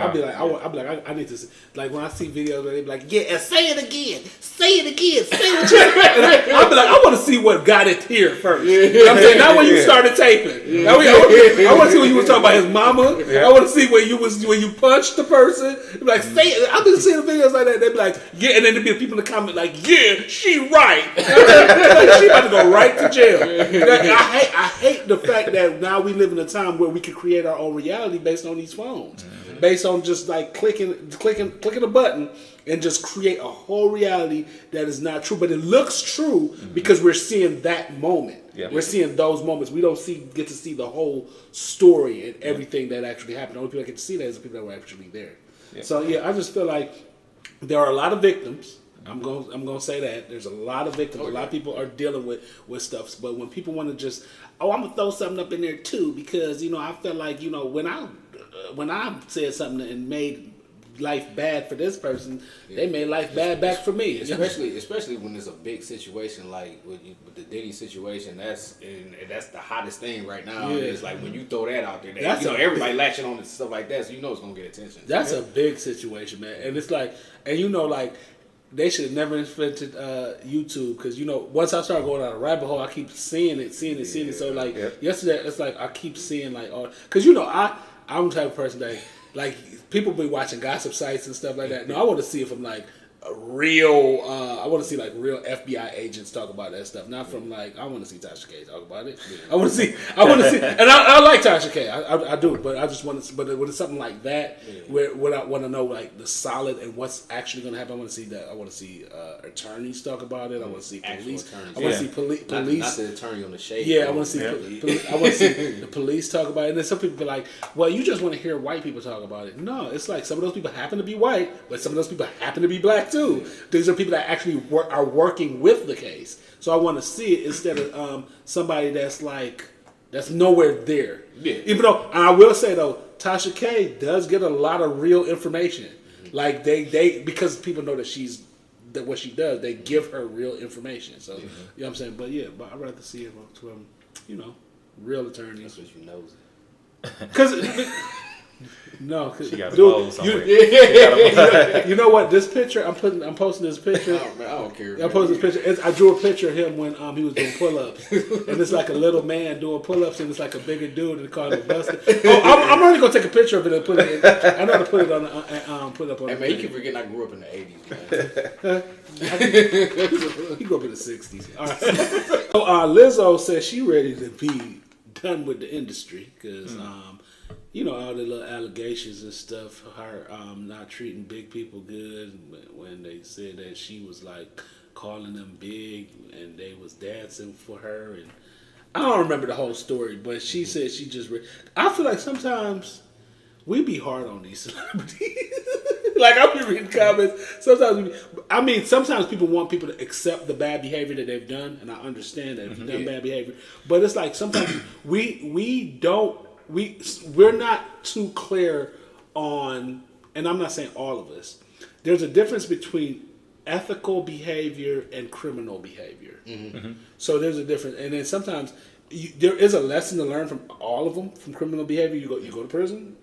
Speaker 1: like, I need to, like when I see videos where they be like, yeah, say it again, say it again. Say what you. I'll be like, I want to see what got it here first. You know what I'm saying? Not when you started taping. I want to see when you was talking about his mama. I want to see when you punched the person. Be like, say it. I've been seeing the videos like that. They be like, yeah, and then there be people in the comment like, yeah, she right. Like, she about to go right to jail. Like, I hate the fact that now we live in a time where we can create our own reality based on these phones, based on just like clicking a button and just create a whole reality that is not true, but it looks true because we're seeing that moment. Yeah. We're seeing those moments. We don't get to see the whole story and everything that actually happened. The only people that get to see that is the people that were actually there. Yeah. So yeah, I just feel like there are a lot of victims. I'm gonna say that there's a lot of victims. A lot of people are dealing with stuff. But when people want to just, I'm gonna throw something up in there too because I felt like when I said something and made life bad for this person, they made life bad back for me.
Speaker 2: Especially when it's a big situation like with the Diddy situation. That's the hottest thing right now. Yeah. It's like when you throw that out there, everybody latching on to stuff like that, so it's gonna get attention.
Speaker 1: That's a big situation, man. And it's like, and they should have never invented YouTube because once I started going down a rabbit hole, I keep seeing it. So like yesterday, it's like I keep seeing like because I'm the type of person that like people be watching gossip sites and stuff like that. No, I want to see it from like a real. I want to see like real FBI agents talk about that stuff, not from like I want to see Tasha K talk about it. I want to see, and I like Tasha K. I do, but I just want to. But when it's something like that, where I want to know like the solid and what's actually going to happen. I want to see that. I want to see attorneys talk about it. I want to see police. I want to see police.
Speaker 2: Not the attorney on the shade.
Speaker 1: Yeah, I want to see. I want to see the police talk about it. And then some people be like, "Well, you just want to hear white people talk about it." No, it's like some of those people happen to be white, but some of those people happen to be black too. These are people that actually are working with the case. So I want to see it instead of somebody that's nowhere there. Yeah. Even though, and I will say though, Tasha K does get a lot of real information. Mm-hmm. Like they because people know that what she does, they give her real information. So you know what I'm saying. But I'd rather see it from real attorneys.
Speaker 2: That's what you know.
Speaker 1: Because. No, cause
Speaker 3: she got dude,
Speaker 1: you know what? This picture I'm posting this picture.
Speaker 2: I don't care.
Speaker 1: I posted this picture. I drew a picture of him when he was doing pull-ups, and it's like a little man doing pull-ups, and it's like a bigger dude, and called him Busted. I'm already gonna take a picture of it and put it. I know how to put it on put it up on.
Speaker 2: Hey man, you keep forgetting I grew up in the '80s, man.
Speaker 1: He grew up in the '60s. All right. So Lizzo says she ready to be done with the industry because. All the little allegations and stuff, her not treating big people good when they said that she was like calling them big and they was dancing for her. And I don't remember the whole story, but she said she just I feel like sometimes we be hard on these celebrities. Like I'll be reading comments. Sometimes people want people to accept the bad behavior that they've done, and I understand that if you've done bad behavior. But it's like sometimes we're not too clear on, and I'm not saying all of us. There's a difference between ethical behavior and criminal behavior. Mm-hmm. Mm-hmm. So there's a difference, and then sometimes there is a lesson to learn from all of them. From criminal behavior, you go to prison.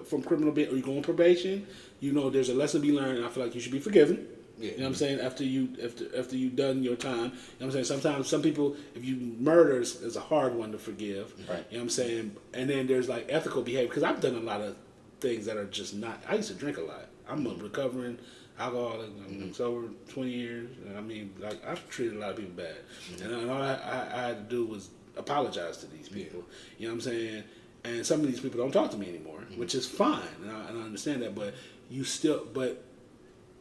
Speaker 1: From criminal behavior, or you go on probation. There's a lesson to be learned, and I feel like you should be forgiven. Yeah. You know what I'm saying? After you've done your time. You know what I'm saying? Sometimes some people, if you murder is a hard one to forgive. Right. You know what I'm saying? And then there's like ethical behavior, because I've done a lot of things that are just not. I used to drink a lot. I'm a recovering alcoholic. I'm sober 20 years. And I mean, like I've treated a lot of people bad. Mm-hmm. And all I had to do was apologize to these people. Yeah. You know what I'm saying? And some of these people don't talk to me anymore, which is fine. And I understand that, but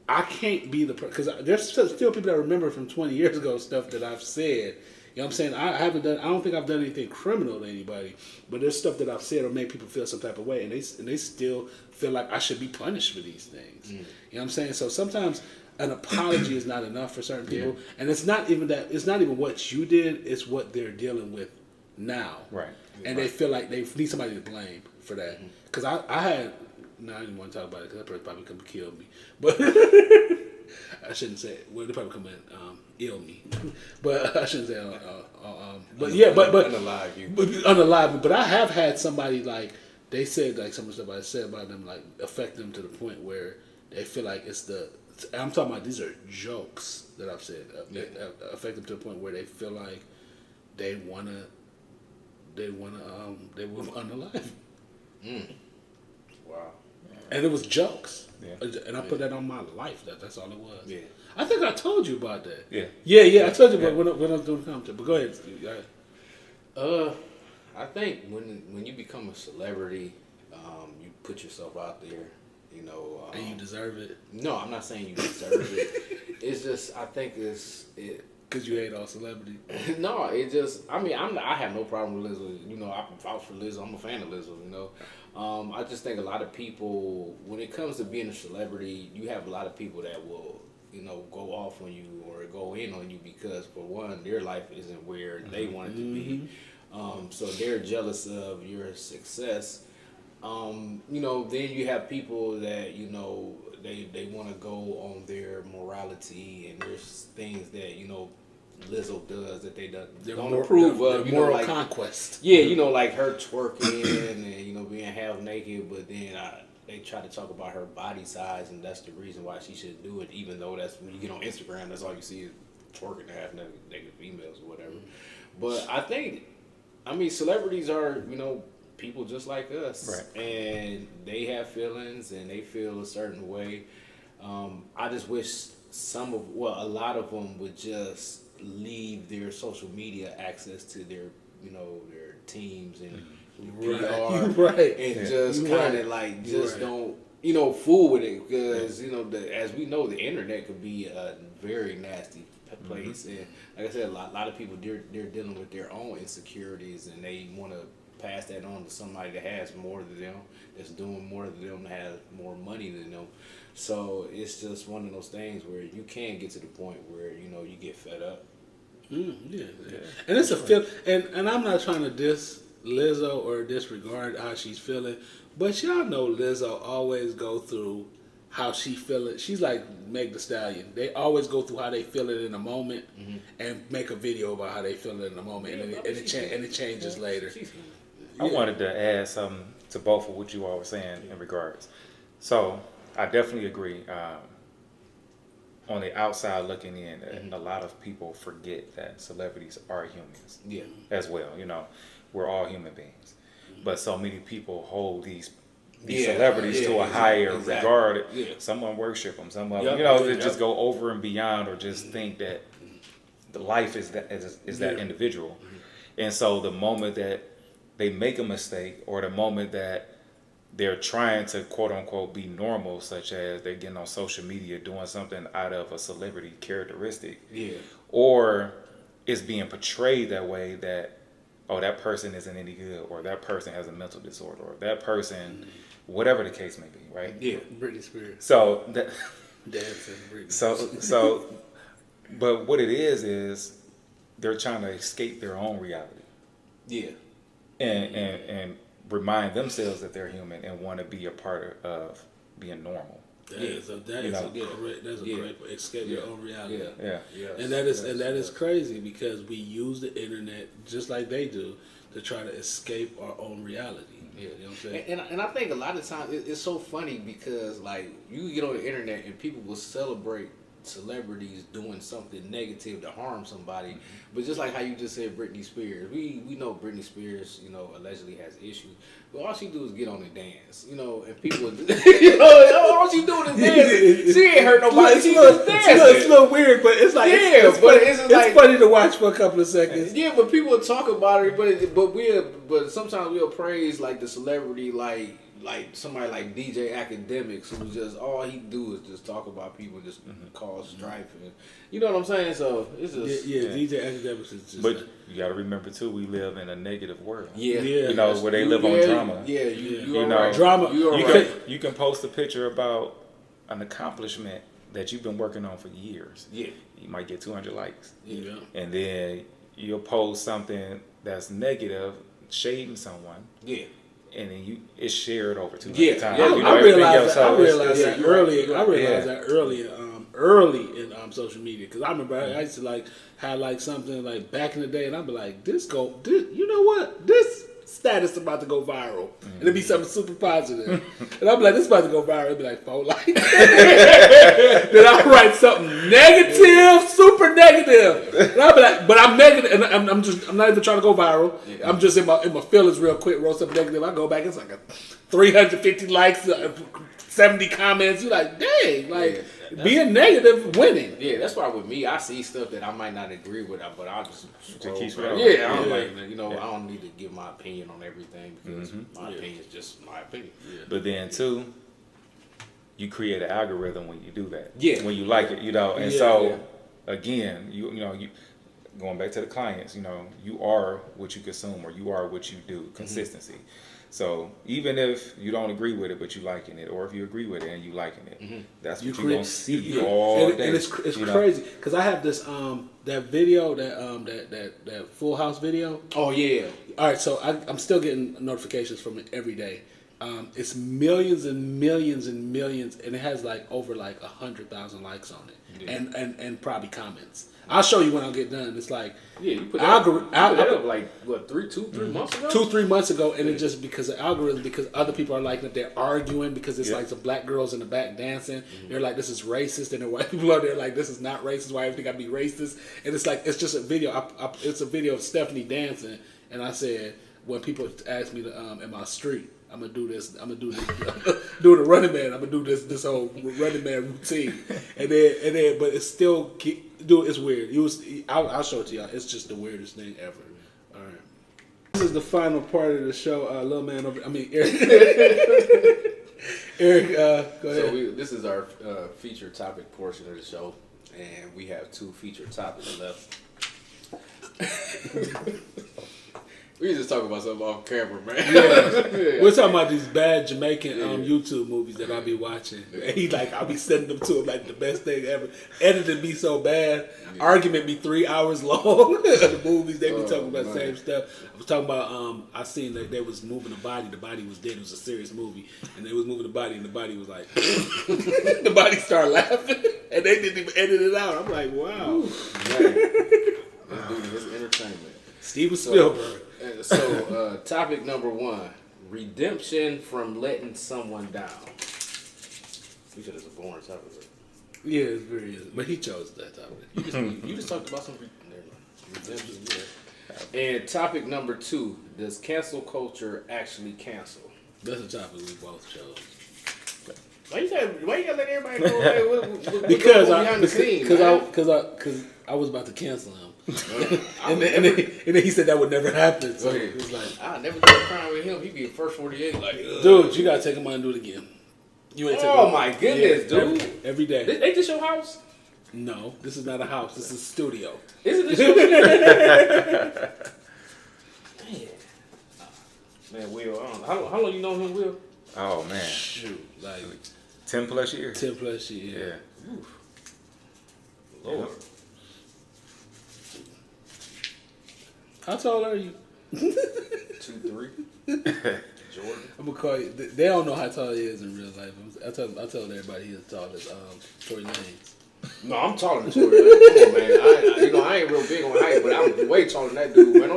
Speaker 1: I can't be the because there's still people that remember from 20 years ago stuff that I've said. You know what I'm saying? I don't think I've done anything criminal to anybody, but there's stuff that I've said or made people feel some type of way, and they still feel like I should be punished for these things. You know what I'm saying? So sometimes an apology is not enough for certain people, and it's not even that. It's not even what you did; it's what they're dealing with now. Right. And they feel like they need somebody to blame for that. Because I had. No, I didn't want to talk about it because that person probably come kill me. But I shouldn't say it. Well, they probably come and ill me. But I shouldn't say.
Speaker 2: Unalive you.
Speaker 1: Unalive me. But I have had somebody like they said like some of the stuff I said about them like affect them to the point where they feel like it's the I'm talking about these are jokes that I've said that affect them to the point where they feel like they wanna unalive.
Speaker 2: Wow.
Speaker 1: And it was jokes.
Speaker 3: Yeah.
Speaker 1: And I put that on my life. That's all it was.
Speaker 2: Yeah.
Speaker 1: I think I told you about that.
Speaker 3: Yeah.
Speaker 1: Yeah. I told you about when I was doing the commentary. But go ahead.
Speaker 2: I think when you become a celebrity, you put yourself out there, you know.
Speaker 1: And you deserve it.
Speaker 2: No, I'm not saying you deserve it. It's just I think it.
Speaker 1: Because you hate all celebrities.
Speaker 2: No, it just. I mean, I have no problem with Lizzo. You know, I can vouch for Lizzo. I'm a fan of Lizzo. You know, I just think a lot of people, when it comes to being a celebrity, you have a lot of people that will, you know, go off on you or go in on you because, for one, their life isn't where they want it to be. So they're jealous of your success. You know, then you have people that, you know, they want to go on their morality, and there's things that, you know, Lizzo does that they don't approve of.
Speaker 1: You know, moral
Speaker 2: like,
Speaker 1: conquest.
Speaker 2: Yeah, you know, like her twerking and, you know, being half naked, but then they try to talk about her body size, and that's the reason why she should do it, even though that's when you get on Instagram, that's all you see is twerking to half naked females or whatever. But I mean, celebrities are, you know, people just like us,
Speaker 3: right.
Speaker 2: And they have feelings and they feel a certain way. I just wish a lot of them would just leave their social media access to their, you know, their teams and PR,
Speaker 1: right,
Speaker 2: and just kind of like just don't, you know, fool with it, because you know, as we know, the internet could be a very nasty place, and like I said, a lot of people they're dealing with their own insecurities, and they want to pass that on to somebody that has more than them, that's doing more than them, has more money than them. So it's just one of those things where you can get to the point where, you know, you get fed up.
Speaker 1: Yeah. And it's a feel, and I'm not trying to diss Lizzo or disregard how she's feeling, but y'all know Lizzo always go through how she feeling. She's like Meg Thee Stallion. They always go through how they feel it in a moment and make a video about how they feel it in a moment, and it changes later.
Speaker 3: I wanted to add something to both of what you all were saying in regards. So I definitely agree. On the outside looking in, a lot of people forget that celebrities are humans as well. You know, we're all human beings. But so many people hold these celebrities to a higher regard. Someone worship them. Someone, you know, they just go over and beyond, or just think that the life is that individual. And so the moment that they make a mistake, or the moment that they're trying to quote unquote be normal, such as they're getting on social media doing something out of a celebrity characteristic, or it's being portrayed that way, that that person isn't any good, or that person has a mental disorder, or that person, whatever the case may be, right?
Speaker 1: Yeah, Britney Spears.
Speaker 3: So that
Speaker 1: dancing Britney.
Speaker 3: So but what it is they're trying to escape their own reality. Yeah. And remind themselves that they're human and want to be a part of being normal.
Speaker 1: That is a great escape your own reality. And that is crazy, because we use the internet just like they do to try to escape our own reality. You know what I'm saying?
Speaker 2: And I think a lot of times it's so funny, because like you get on the internet and people will celebrate celebrities doing something negative to harm somebody, but just like how you just said Britney Spears, we know Britney Spears, you know, allegedly has issues, but all she do is get on and dance, you know, and people, you know, all she doing is dancing. She ain't hurt nobody. She just dancing.
Speaker 1: It's a little weird, but it's like it's funny to watch for a couple of seconds.
Speaker 2: Yeah, but people talk about it, but sometimes we'll praise like the celebrity, like somebody like DJ Academics, who just all he do is just talk about people, just cause strife, and you know what I'm saying. So it's just
Speaker 1: DJ Academics is just.
Speaker 3: But you got to remember too, we live in a negative world.
Speaker 1: You
Speaker 3: know, where they live on drama.
Speaker 2: You know,
Speaker 3: right.
Speaker 1: Drama.
Speaker 3: You can post a picture about an accomplishment that you've been working on for years. Yeah, you might get 200 likes. Yeah, and then you'll post something that's negative, shading someone. Yeah. And then it's shared over 200 times.
Speaker 1: I realized that early in social media, because I remember I used to like have like something like back in the day, and I'd be like, you know what, this status about to go viral. And it'd be something super positive. And I'm like, this is about to go viral. It'd be like 4 likes. Then I'll write something negative, super negative. And I'll be like, but I'm negative, and I'm not even trying to go viral. Yeah. I'm just in my feelings real quick, wrote something negative. I go back, it's like a 350 likes, 70 comments. You're like, dang, like being negative, winning.
Speaker 2: Yeah, that's why with me, I see stuff that I might not agree with, but I'll just
Speaker 3: keep
Speaker 2: scroll. I'm like, I don't need to give my opinion on everything because my opinion is just my opinion. Yeah.
Speaker 3: But then too, you create an algorithm when you do that.
Speaker 2: Yeah.
Speaker 3: When you like it, and again, you going back to the clients, you are what you consume or you are what you do. Consistency. So even if you don't agree with it, but you liking it, or if you agree with it and you liking it, that's what you're gonna see all day.
Speaker 1: And it's crazy because I have this that video that Full House video.
Speaker 2: Oh yeah.
Speaker 1: All right, so I'm still getting notifications from it every day. It's millions and millions and millions, and it has like over like 100,000 likes on it, and probably comments. I'll show you when I get done. It's like
Speaker 2: you put that up like what 3 months ago?
Speaker 1: 2-3 months ago, and it's just because of algorithm, because other people are liking it, they're arguing because it's like some black girls in the back dancing. They're like, this is racist, and the white people are there like, this is not racist. Why everything gotta be racist? And it's like it's just a video. It's a video of Stephanie dancing, and I said when people ask me to in my street, I'm gonna do this. I'm gonna do this. Do the Running Man. I'm gonna do this whole Running Man routine, and then, but it's still, dude. It's weird. I'll show it to y'all. It's just the weirdest thing ever. All right. This is the final part of the show. Little man Eric. Eric, go ahead.
Speaker 2: So this is our feature topic portion of the show, and we have 2 feature topics left. We just talk about something off camera, man.
Speaker 1: Yeah. We're talking about these bad Jamaican YouTube movies that I be watching. And he like, I'll be sending them to him like the best thing ever. Editing be so bad. Yeah. Argument be 3 hours long. The movies, they be talking about the same stuff. I was talking about, I seen that they was moving the body. The body was dead. It was a serious movie. And they was moving the body, and the body was like, the body started laughing. And they didn't even edit it out. I'm like, wow.
Speaker 2: This dude is entertainment.
Speaker 1: Steven Spielberg.
Speaker 2: So, topic number 1, redemption from letting someone down. We said it's a boring topic.
Speaker 1: Yeah, it's very easy. But he chose that topic.
Speaker 2: You just talked about some redemption. Yeah. And topic number 2, does cancel culture actually cancel?
Speaker 1: That's a topic we both chose.
Speaker 2: Why you gotta let everybody know what
Speaker 1: because
Speaker 2: behind the scenes?
Speaker 1: Because I was about to cancel him. and then he said that would never happen. So it was like,
Speaker 2: I never did a crime with him. He'd be first 48. Like,
Speaker 1: dude, you gotta take him out and do it again. You ain't
Speaker 2: oh my goodness, dude!
Speaker 1: Every day.
Speaker 2: Ain't this your house?
Speaker 1: No, this is not a house. This is a studio.
Speaker 2: Isn't this your studio? Man, Will, I don't know. How long you know him, Will?
Speaker 3: Oh man,
Speaker 1: shoot, like
Speaker 3: 10 plus years.
Speaker 1: 10 plus years.
Speaker 3: Yeah.
Speaker 2: Oof. Lord.
Speaker 1: How tall are you?
Speaker 2: 2'3". Jordan.
Speaker 1: I'm gonna call you. They don't know how tall he is in real life. I tell everybody he's as tall as Tory Lanez.
Speaker 2: No, I'm taller than Tory Lanez. Come on, man. I ain't real big on height, but I'm way taller than that dude. Man,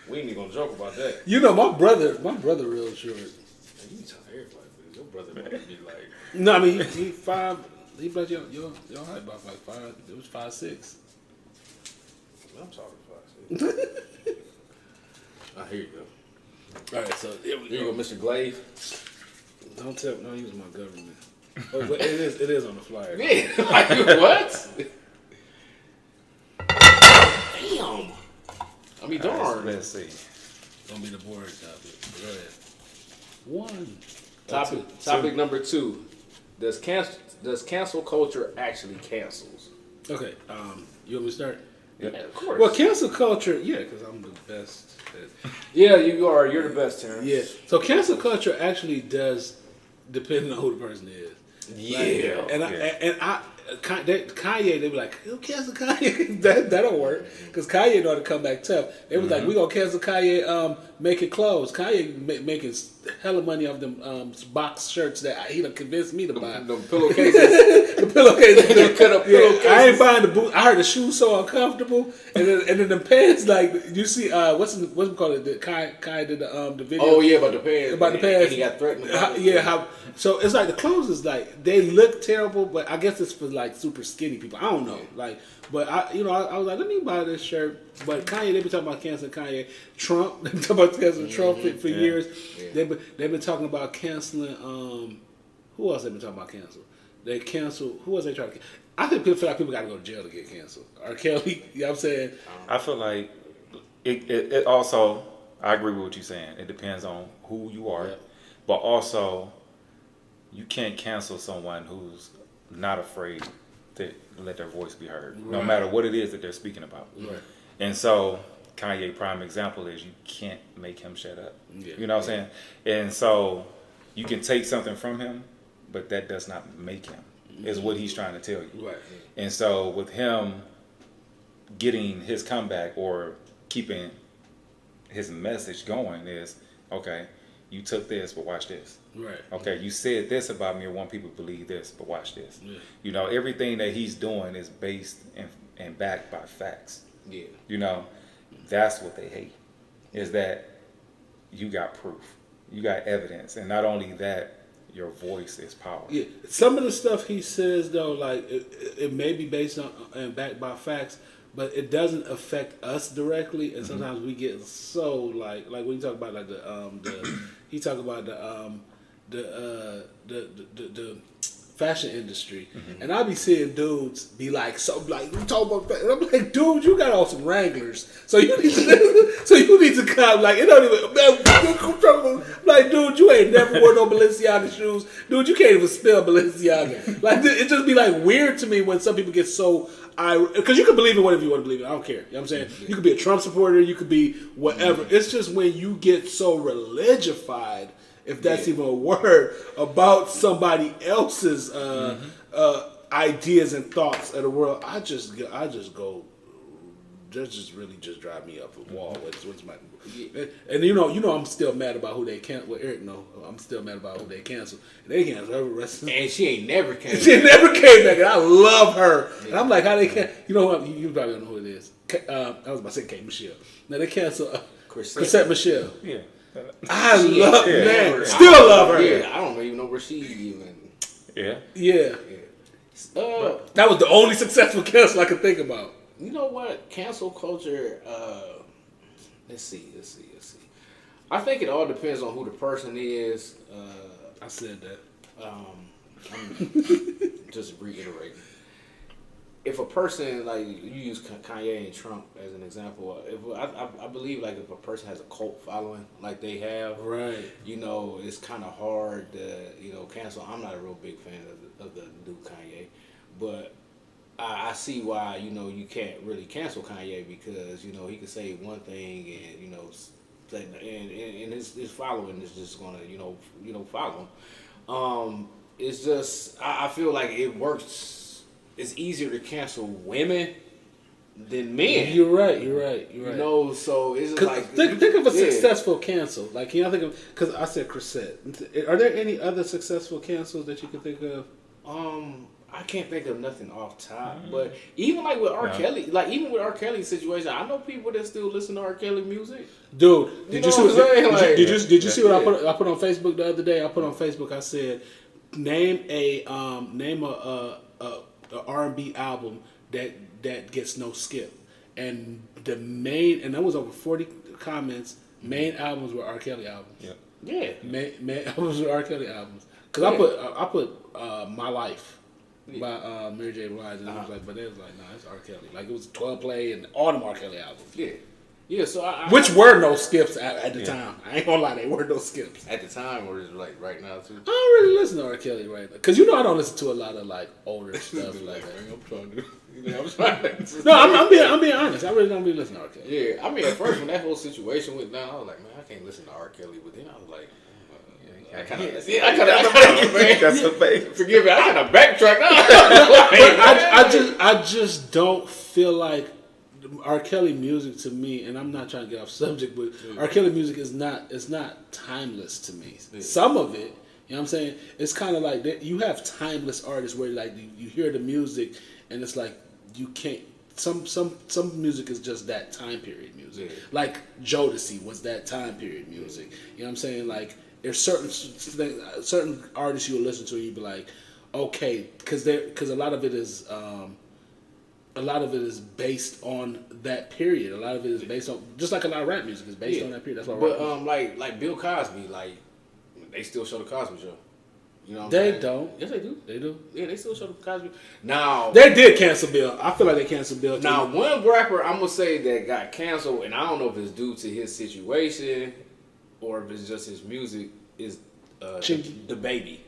Speaker 2: we ain't even gonna joke about that.
Speaker 1: You know, my brother real short.
Speaker 2: Man, you tell everybody, but your brother might be like.
Speaker 1: No, I mean he 5. He about your height about like 5. It was 5'6".
Speaker 2: I'm talking 5'6". I hear you go.
Speaker 1: All right, so here we
Speaker 2: go.
Speaker 1: go,
Speaker 2: Mr. Glaive.
Speaker 1: Don't use my government. Oh, but it is on the flyer.
Speaker 2: Yeah, like what? Damn. I mean, darn.
Speaker 3: Let's see.
Speaker 1: Gonna be the boring topic. Go ahead. 1.
Speaker 2: Topic number 2. Does cancel culture actually cancels?
Speaker 1: Okay. You want me to start?
Speaker 2: Yeah, of course.
Speaker 1: Well, cancel culture, yeah, because I'm the best.
Speaker 2: Yeah, you are. You're the best, Terrence.
Speaker 1: Yeah. So cancel culture actually does depend on who the person is.
Speaker 2: Yeah.
Speaker 1: Like, and I Kanye, they be like, who cancel Kanye? that don't work because Kanye know how to come back tough. They was like, we gonna cancel Kanye, make it close. Kanye making hella money off them box shirts that he done convinced me to buy.
Speaker 2: The pillowcases.
Speaker 1: The pillowcases.
Speaker 2: Cut up pillowcases.
Speaker 1: I ain't buying the boot. I heard the shoes so uncomfortable, and then the pants like you see. What's it called? Kai did the video.
Speaker 2: Oh yeah, about the pants.
Speaker 1: About the pants.
Speaker 2: And he got threatened.
Speaker 1: So it's like the clothes is like they look terrible, but I guess it's for like super skinny people. I don't know, like, but I was like, let me buy this shirt. But Kanye, they been talking about canceling Kanye. Trump, they been talking about canceling Trump for years. Yeah. They've been talking about canceling. Who else they been talking about cancel? They canceled. Who was they trying to? I think feel like people got to go to jail to get canceled. R. Kelly, you know what I'm saying?
Speaker 3: I feel like it also. I agree with what you're saying. It depends on who you are, but also you can't cancel someone who's not afraid to let their voice be heard, no matter what it is that they're speaking about. Right. And so Kanye, prime example is you can't make him shut up. Yeah. You know what I'm saying? And so you can take something from him, but that does not make him. Is what he's trying to tell you. Right. And so with him getting his comeback or keeping his message going is, okay, you took this, but watch this. Right. Okay, you said this about me, or want people to believe this, but watch this. Yeah. You know, everything that he's doing is based and backed by facts. Yeah. You know, that's what they hate, is that you got proof, you got evidence, and not only that, your voice is power.
Speaker 1: Yeah. Some of the stuff he says though, like it may be based on and backed by facts, but it doesn't affect us directly, and sometimes we get so like when you talk about like he talk about the fashion industry, and I be seeing dudes be like, so like we talk about, and I'm like, dude, you got on some Wranglers, so you need to come like it don't even man, like dude, you ain't never wore no Balenciaga shoes, dude, you can't even spell Balenciaga. Like it just be like weird to me when some people get so. Because you can believe in whatever you want to believe in. I don't care. You know what I'm saying? You could be a Trump supporter. You could be whatever. It's just when you get so religified, if that's even a word, about somebody else's ideas and thoughts of the world. I just go. That just really just drive me up the wall. What's my? And you know, I'm still mad about who they canceled. Well, Eric, no, I'm still mad about who they canceled. They canceled every wrestler.
Speaker 2: And she ain't never came.
Speaker 1: She never came back. And I love her. Yeah. And I'm like, how they can? You know what? You probably don't know who it is. I was about to say Kate Michelle. Now they canceled Chrisette Michelle. Yeah. I love man. Still love her.
Speaker 2: Yeah, I don't even know where she even.
Speaker 1: Yeah. That was the only successful cancel I could think about.
Speaker 2: You know what? Cancel culture, let's see. I think it all depends on who the person is.
Speaker 1: I said that.
Speaker 2: I'm just reiterating. If a person, like, you use Kanye and Trump as an example, I believe, like, if a person has a cult following, like they have,
Speaker 1: right?
Speaker 2: You know, it's kind of hard to, cancel. I'm not a real big fan of the new Kanye, but I see why, you can't really cancel Kanye because, he can say one thing and, and his following is just going to, follow him. It's just, I feel like it works. It's easier to cancel women than men.
Speaker 1: You're right.
Speaker 2: So it's just like...
Speaker 1: Think of a successful cancel. Like, think of... Because I said Chrisette. Are there any other successful cancels that you can think of?
Speaker 2: I can't think of nothing off top, but even like with R. Kelly, like even with R. Kelly's situation, I know people that still listen to R. Kelly music.
Speaker 1: Dude, did you see what I put on Facebook the other day? I put on Facebook. I said, name a R&B album that gets no skip, and that was over 40 comments. Main albums were R. Kelly albums. Yeah. Main albums were R. Kelly albums. Because I put My Life by Mary J. Blige, and I was like, but it was like, nah, it's R. Kelly. Like, it was 12 play and all them R. Kelly albums.
Speaker 2: Yeah. So
Speaker 1: which were no skips at the time. I ain't gonna lie, they were no skips
Speaker 2: at the time, or is it like right now too?
Speaker 1: I don't really listen to R. Kelly right now because I don't listen to a lot of like older stuff like that.
Speaker 2: I'm trying to.
Speaker 1: No, I'm being honest. I really don't be listening to R. Kelly.
Speaker 2: Yeah, I mean, at first when that whole situation went down, I was like, man, I can't listen to R. Kelly. But then I was like, I kind of
Speaker 3: That's a fake.
Speaker 2: forgive me. I kind of backtracked.
Speaker 1: I just don't feel like R. Kelly music to me, and I'm not trying to get off subject, but R. Kelly music is not timeless to me. Some of it, you know what I'm saying? It's kind of like you have timeless artists where like you hear the music and it's like you can't. Some music is just that time period music. Yeah. Like Jodeci was that time period music. You know what I'm saying? Like there's certain artists you'll listen to and you'll be like, okay, because a lot of it is based on that period. A lot of it is based on, just like a lot of rap music is based on that period. That's why.
Speaker 2: But like Bill Cosby, like they still show the Cosby Show. You know what
Speaker 1: they
Speaker 2: saying?
Speaker 1: don't.
Speaker 2: Yes, they do.
Speaker 1: They do.
Speaker 2: Yeah, they still show the Cosby. Now
Speaker 1: they did cancel Bill. I feel like they canceled Bill.
Speaker 2: Now one rapper I'm gonna say that got canceled, and I don't know if it's due to his situation or if it's just his music, is the Baby.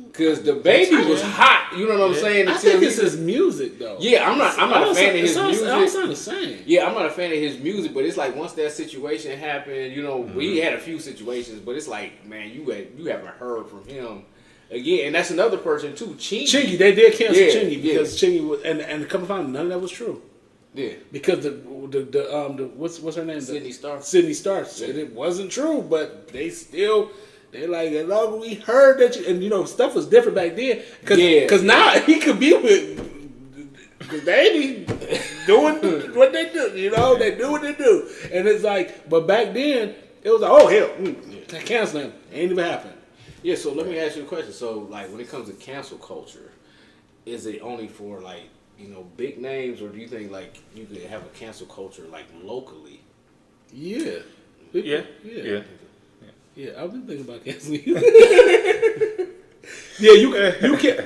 Speaker 2: Because the Baby was hot, you know what I'm saying?
Speaker 1: I think it's his music though.
Speaker 2: Yeah, I'm not a fan of his music.
Speaker 1: It sound the same.
Speaker 2: Yeah, I'm not a fan of his music, but it's like once that situation happened, you know, we had a few situations, but it's like, man, you haven't heard from him again, and that's another person too, Chingy.
Speaker 1: They did cancel Chingy because Chingy was, and come to find out, none of that was true.
Speaker 2: Yeah,
Speaker 1: because the what's her name?
Speaker 2: Sydney Starr.
Speaker 1: Sydney Starr said it wasn't true, but they like, as long as we heard that and stuff was different back then. Because now he could be with the Baby doing what they do. They do what they do. And it's like, but back then, it was like, oh, hell, cancel him. Ain't even happened.
Speaker 2: Yeah, so let me ask you a question. So, like, when it comes to cancel culture, is it only for, like, big names, or do you think, like, you could have a cancel culture, like, locally?
Speaker 1: Yeah.
Speaker 3: Yeah.
Speaker 1: Yeah, I've been thinking about canceling you. Yeah, you can't.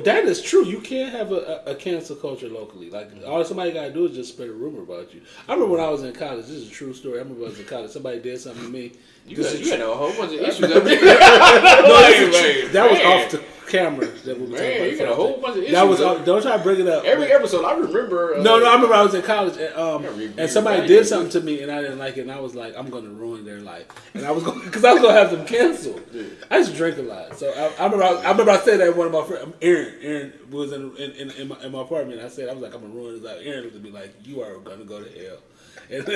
Speaker 1: That is true. You can't have a cancel culture locally. Like all somebody gotta do is just spread a rumor about you. I remember when I was in college. This is a true story. I remember when I was in college. Somebody did something to me.
Speaker 2: You had a whole bunch of issues. That
Speaker 1: was off the camera. That we were talking about.
Speaker 2: You got a whole bunch of issues.
Speaker 1: That was don't try to bring it up.
Speaker 2: Every episode, I remember.
Speaker 1: No, I remember I was in college and somebody did something to me and I didn't like it, and I was like, I'm gonna ruin their life, and I was gonna have them canceled. Yeah. I used to drink a lot, so I remember I said that to one of my friends, Aaron was in my apartment. I was like, I'm gonna ruin his life. Aaron looked at me like, you are gonna go to hell. And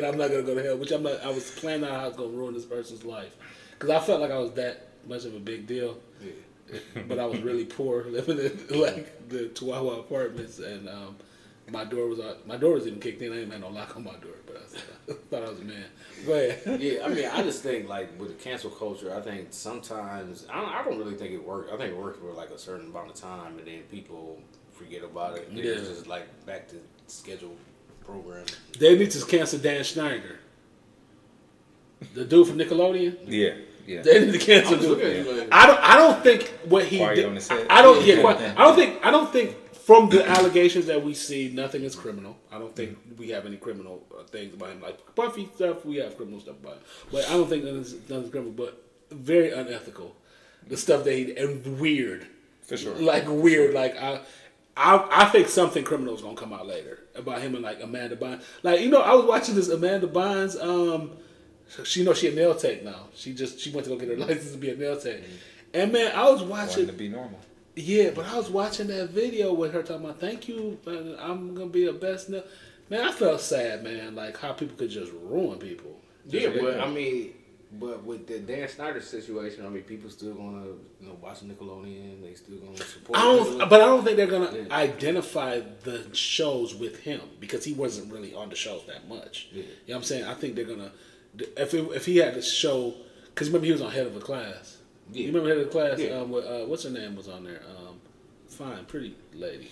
Speaker 1: I'm not gonna go to hell, which I'm not. I was planning on how I was gonna ruin this person's life because I felt like I was that much of a big deal, but I was really poor, living in like the Chihuahua apartments, and my door was even kicked in. I didn't have no lock on my door, but I thought I was a man. Go ahead.
Speaker 2: Yeah, I mean, I just think like with the cancel culture, I think sometimes I don't really think it works. I think it works for like a certain amount of time, and then people forget about it. It's just like back to schedule. Program.
Speaker 1: They need to cancel Dan Schneider, the dude from Nickelodeon.
Speaker 3: Yeah.
Speaker 1: They need to cancel dude. I don't think what he did. I don't think from the allegations that we see, nothing is criminal. I don't think we have any criminal things about him. Like Buffy stuff, we have criminal stuff about him. But I don't think nothing's criminal. But very unethical. The stuff that he and weird.
Speaker 3: For sure.
Speaker 1: Like weird. Like I think something criminal is gonna come out later about him and like Amanda Bynes. Like I was watching this Amanda Bynes. She a nail tech now. She went to go get her license to be a nail tech. And man, I was watching.
Speaker 3: Wanting to be normal.
Speaker 1: Yeah, but I was watching that video with her talking about, thank you, I'm gonna be the best nail. Man, I felt sad, man. Like how people could just ruin people.
Speaker 2: But I mean. But with the Dan Snyder situation, I mean, people still gonna watch Nickelodeon. They still gonna support.
Speaker 1: I don't think they're gonna identify the shows with him because he wasn't really on the shows that much. Yeah. You know what I'm saying? I think they're gonna if he had a show because remember he was on Head of the Class. Yeah. You remember Head of the Class? Yeah. What's her name was on there? Fine, pretty lady.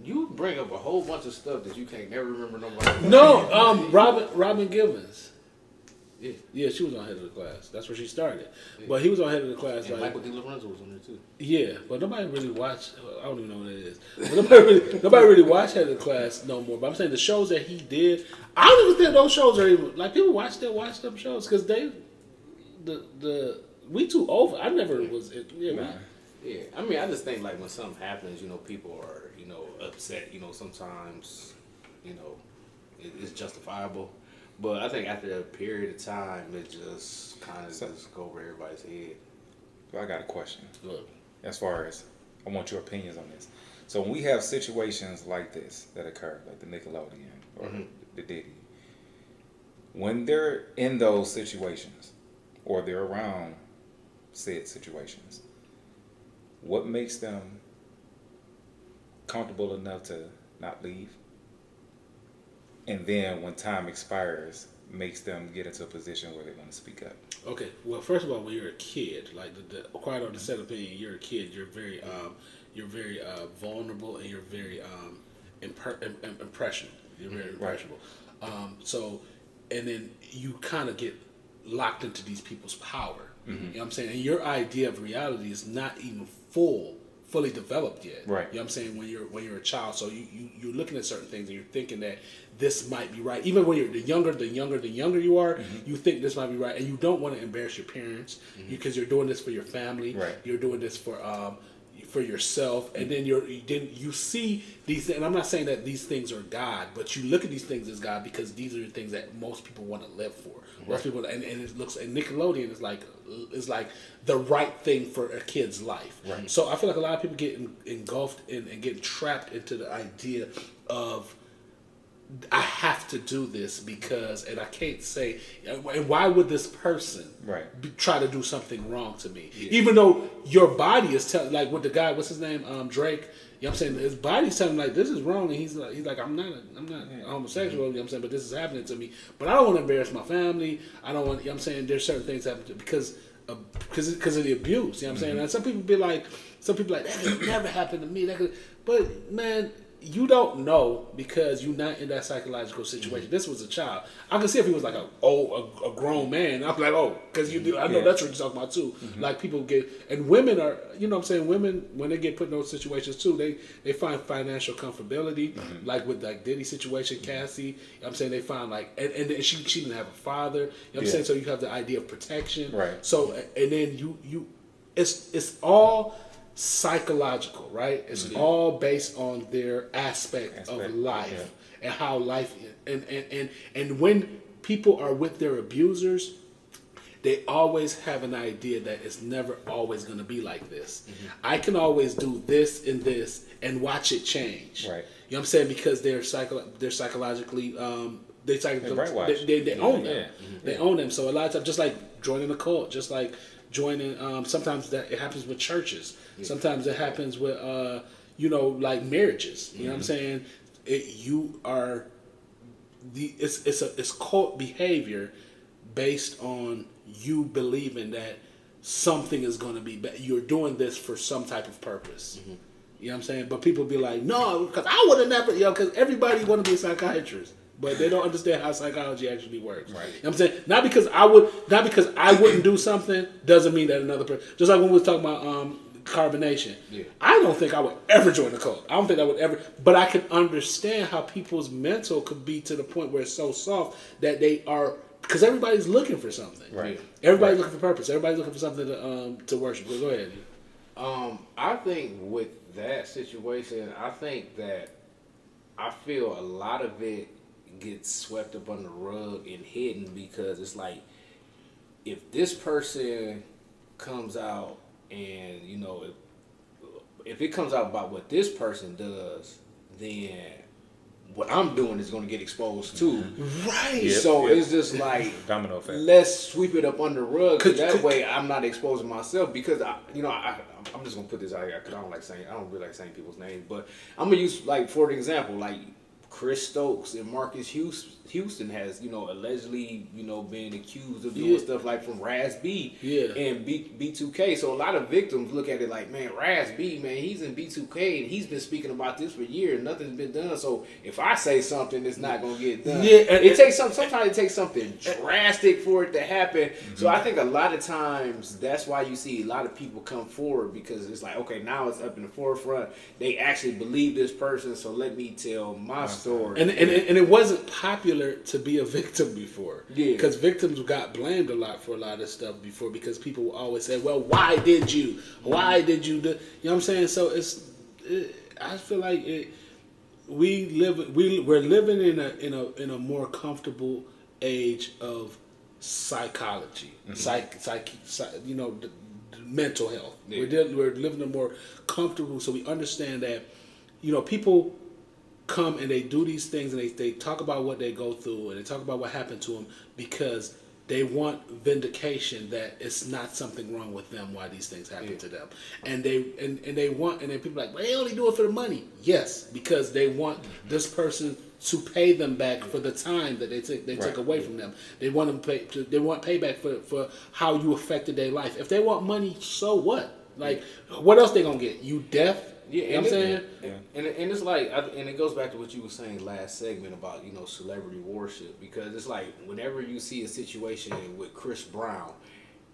Speaker 2: You bring up a whole bunch of stuff that you can't never remember nobody.
Speaker 1: No, Robin Givens. Yeah, she was on Head of the Class. That's where she started. Yeah. But he was on Head of the Class.
Speaker 2: And Michael D. Lorenzo was on there too.
Speaker 1: Yeah, but nobody really watched. I don't even know what it is. But nobody really watched Head of the Class no more. But I'm saying the shows that he did, I don't even think those shows are even like people watch them shows because we too over. I never was.
Speaker 2: Yeah, I mean, I just think like when something happens, people are upset. Sometimes it's justifiable. But I think after a period of time, it just kind of just go over everybody's head.
Speaker 3: So I got a question.
Speaker 2: Look,
Speaker 3: As far as, I want your opinions on this. So when we have situations like this that occur, like the Nickelodeon or the Diddy, when they're in those situations or they're around said situations, what makes them comfortable enough to not leave? And then when time expires, makes them get into a position where they want to speak up.
Speaker 1: Okay, well, first of all, when you're a kid, like quite on the set opinion, you're a kid. You're very vulnerable, and you're very impressionable. You're very impressionable. So, and then you kind of get locked into these people's power. You know what I'm saying? And your idea of reality is not even fully developed yet.
Speaker 3: Right.
Speaker 1: You know what I'm saying? When you're a child, so you're looking at certain things and you're thinking that this might be right. Even when you're the younger you are, you think this might be right, and you don't want to embarrass your parents because you're doing this for your family.
Speaker 3: Right.
Speaker 1: You're doing this for yourself, and then you see these things. And I'm not saying that these things are God, but you look at these things as God because these are the things that most people want to live for. Most people, and it looks, and Nickelodeon is like the right thing for a kid's life.
Speaker 3: Right.
Speaker 1: So I feel like a lot of people get engulfed and get trapped into the idea of, I have to do this because, and I can't say, and why would this person try to do something wrong to me? Yeah. Even though your body is telling, like with the guy, what's his name, Drake, you know what I'm saying? His body's telling him, like, this is wrong, and he's like, I'm not homosexual, you know what I'm saying, but this is happening to me. But I don't want to embarrass my family. I don't want, you know what I'm saying, there's certain things happen because of the abuse, you know what I'm saying? And some people like, that could never happen to me. But man, you don't know because you're not in that psychological situation. This was a child. I can see if he was like a grown man. I'm like, because you do. I know that's what you're talking about too. Like people get, and women are, you know what I'm saying, women, when they get put in those situations too, they find financial comfortability, like with like Diddy's situation, Cassie, you know what I'm saying, they find like, and she didn't have a father, you know what I'm saying, so you have the idea of protection. Right. So, and then it's all psychological, right? It's all based on their aspect of life and how life and when people are with their abusers, they always have an idea that it's never always going to be like this. I can always do this and this and watch it change. Right. You know what I'm saying? Because they're psychologically they own them. They own them. So a lot of times, just like joining a cult, just like joining, sometimes that it happens with churches. Sometimes it happens with, like marriages. You know what I'm saying? It's cult behavior based on you believing that something is going to be better. You're doing this for some type of purpose. You know what I'm saying? But people be like, no, because I would have never, because everybody want to be a psychiatrist. But they don't understand how psychology actually works. Right. You know what I'm saying? Not because I wouldn't do something doesn't mean that another person. Just like when we was talking about carbonation. Yeah. I don't think I would ever join the cult. I don't think I would ever. But I can understand how people's mental could be to the point where it's so soft that they are, because everybody's looking for something. Right. Everybody's looking for purpose. Everybody's looking for something to worship. Go ahead.
Speaker 2: I think with that situation, I feel a lot of it gets swept up on the rug and hidden because it's like, if this person comes out and, if it comes out about what this person does, then what I'm doing is going to get exposed too. Right. It's just like, domino effect. Let's sweep it up under the rug. That way I'm not exposing myself because, I'm just going to put this out here because I don't really like saying people's names, but I'm going to use, like, for example, like, Chris Stokes and Marcus Houston has, allegedly, been accused of doing stuff like from Raz B and B2K. So a lot of victims look at it like, man, Raz B, man, he's in B2K and he's been speaking about this for years. Nothing's been done. So if I say something, it's not going to get done. Sometimes it takes something drastic for it to happen. So I think a lot of times that's why you see a lot of people come forward because it's like, okay, now it's up in the forefront. They actually believe this person. So let me tell my story.
Speaker 1: And it wasn't popular to be a victim before. Yeah. Because victims got blamed a lot for a lot of stuff before because people will always say, well, why did you? Why did you do? You know what I'm saying? So I feel like we're living in a more comfortable age of psychology, the mental health.
Speaker 2: Yeah.
Speaker 1: We're living a more comfortable, so we understand that, people come and they do these things and they talk about what they go through and they talk about what happened to them because they want vindication that it's not something wrong with them why these things happen to them, and they want, and then people are like, well, they only do it for the money. Yes, because they want this person to pay them back for the time that they took away from them. They want them they want payback for how you affected their life. If they want money, so what? Like, what else they gonna get? You deaf?
Speaker 2: Yeah,
Speaker 1: you know what I'm saying?
Speaker 2: And it's like, and it goes back to what you were saying last segment about, celebrity worship, because it's like whenever you see a situation with Chris Brown,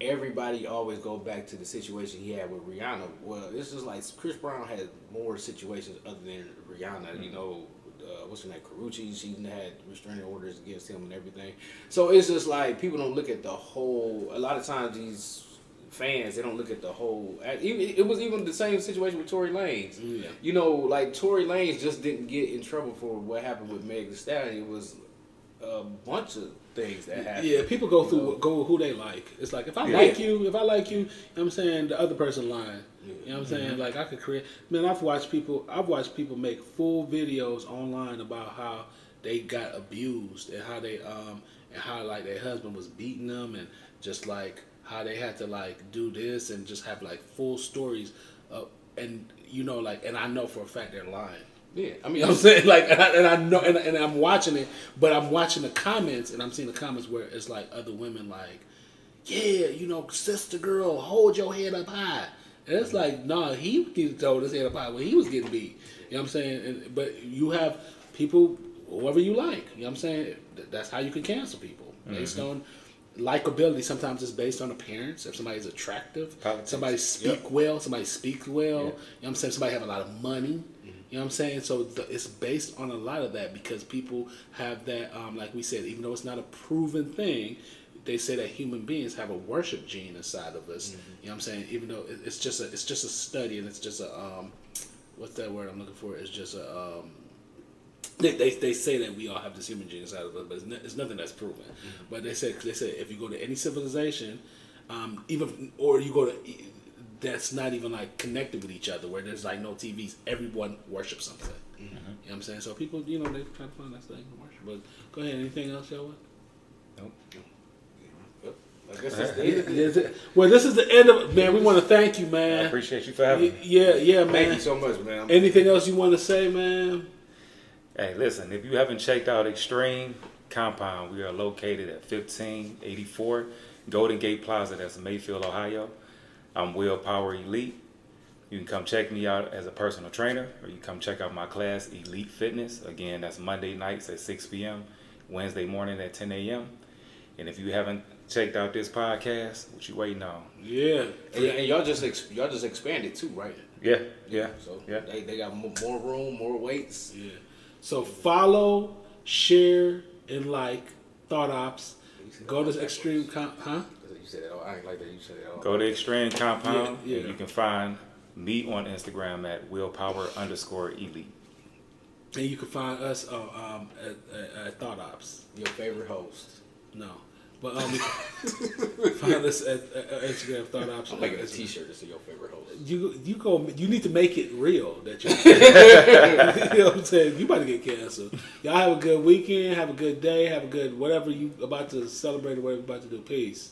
Speaker 2: everybody always go back to the situation he had with Rihanna. Well, it's just like Chris Brown had more situations other than Rihanna. What's her name? Karuchi, she had restraining orders against him and everything. So it's just like people don't look at the whole. A lot of times these fans, they don't look at the whole. It was even the same situation with Tory Lanez.
Speaker 1: Yeah.
Speaker 2: Like Tory Lanez just didn't get in trouble for what happened with Meg Thee Stallion. It was a bunch of things that happened.
Speaker 1: Yeah, people go with who they like. It's like if I like you, you know what I'm saying, the other person lying. You know what I'm saying? Like, I could create. Man, I've watched people make full videos online about how they got abused and how they and how like their husband was beating them and just like how they had to like do this and just have like full stories and and I know for a fact they're lying.
Speaker 2: Yeah, I mean,
Speaker 1: you know what I'm saying? Like, and I know, and I'm watching it, but I'm watching the comments, and I'm seeing the comments where it's like other women like, yeah, sister girl, hold your head up high. And it's like, nah, he was told his head up high when he was getting beat. You know what I'm saying? But you have people, whoever you like. You know what I'm saying? That's how you can cancel people. Based on likability. Sometimes it's based on appearance. If somebody's attractive, somebody speaks well. You know what I'm saying? Somebody have a lot of money. You know what I'm saying? So it's based on a lot of that because people have that, like we said, even though it's not a proven thing, they say that human beings have a worship gene inside of us. You know what I'm saying? Even though it's just a study and it's just a what's that word I'm looking for? It's just a they say that we all have this human gene inside of us, but it's nothing that's proven. But they say if you go to any civilization, that's not even like connected with each other, where there's like no TVs, everyone worships something. You know what I'm saying? So people, they try to find that thing to worship. But go ahead, anything else y'all want?
Speaker 3: Nope.
Speaker 2: I guess that's the end.
Speaker 1: Well, this is the end of it, man. We want to thank you, man.
Speaker 3: I appreciate you for having me.
Speaker 1: Yeah, man.
Speaker 2: Thank you so much, man.
Speaker 1: Anything else you want to say, man?
Speaker 3: Hey, listen, if you haven't checked out Extreme Compound, we are located at 1584 Golden Gate Plaza. That's Mayfield, Ohio. I'm Willpower Elite. You can come check me out as a personal trainer, or you come check out my class, Elite Fitness. Again, that's Monday nights at 6 p.m., Wednesday morning at 10 a.m. And if you haven't checked out this podcast, what you waiting on?
Speaker 1: Yeah.
Speaker 2: And y'all just expanded too, right?
Speaker 3: Yeah.
Speaker 2: So they got more room, more weights.
Speaker 1: Yeah. So follow, share, and like Thought Ops. Go to Extreme
Speaker 2: You said it all. I ain't like that. You said it all.
Speaker 3: Go to Extreme Compound,
Speaker 1: Yeah.
Speaker 3: and you can find me on Instagram at willpower_elite.
Speaker 1: And you can find us at Thought Ops.
Speaker 2: Your favorite host.
Speaker 1: No. But find us at Instagram Thought Ops.
Speaker 2: I'm making a T-shirt to say your favorite host.
Speaker 1: You need to make it real that you know what I'm saying? You about to get canceled. Y'all have a good weekend, have a good day, have a good whatever you about to celebrate or whatever you about to do. Peace.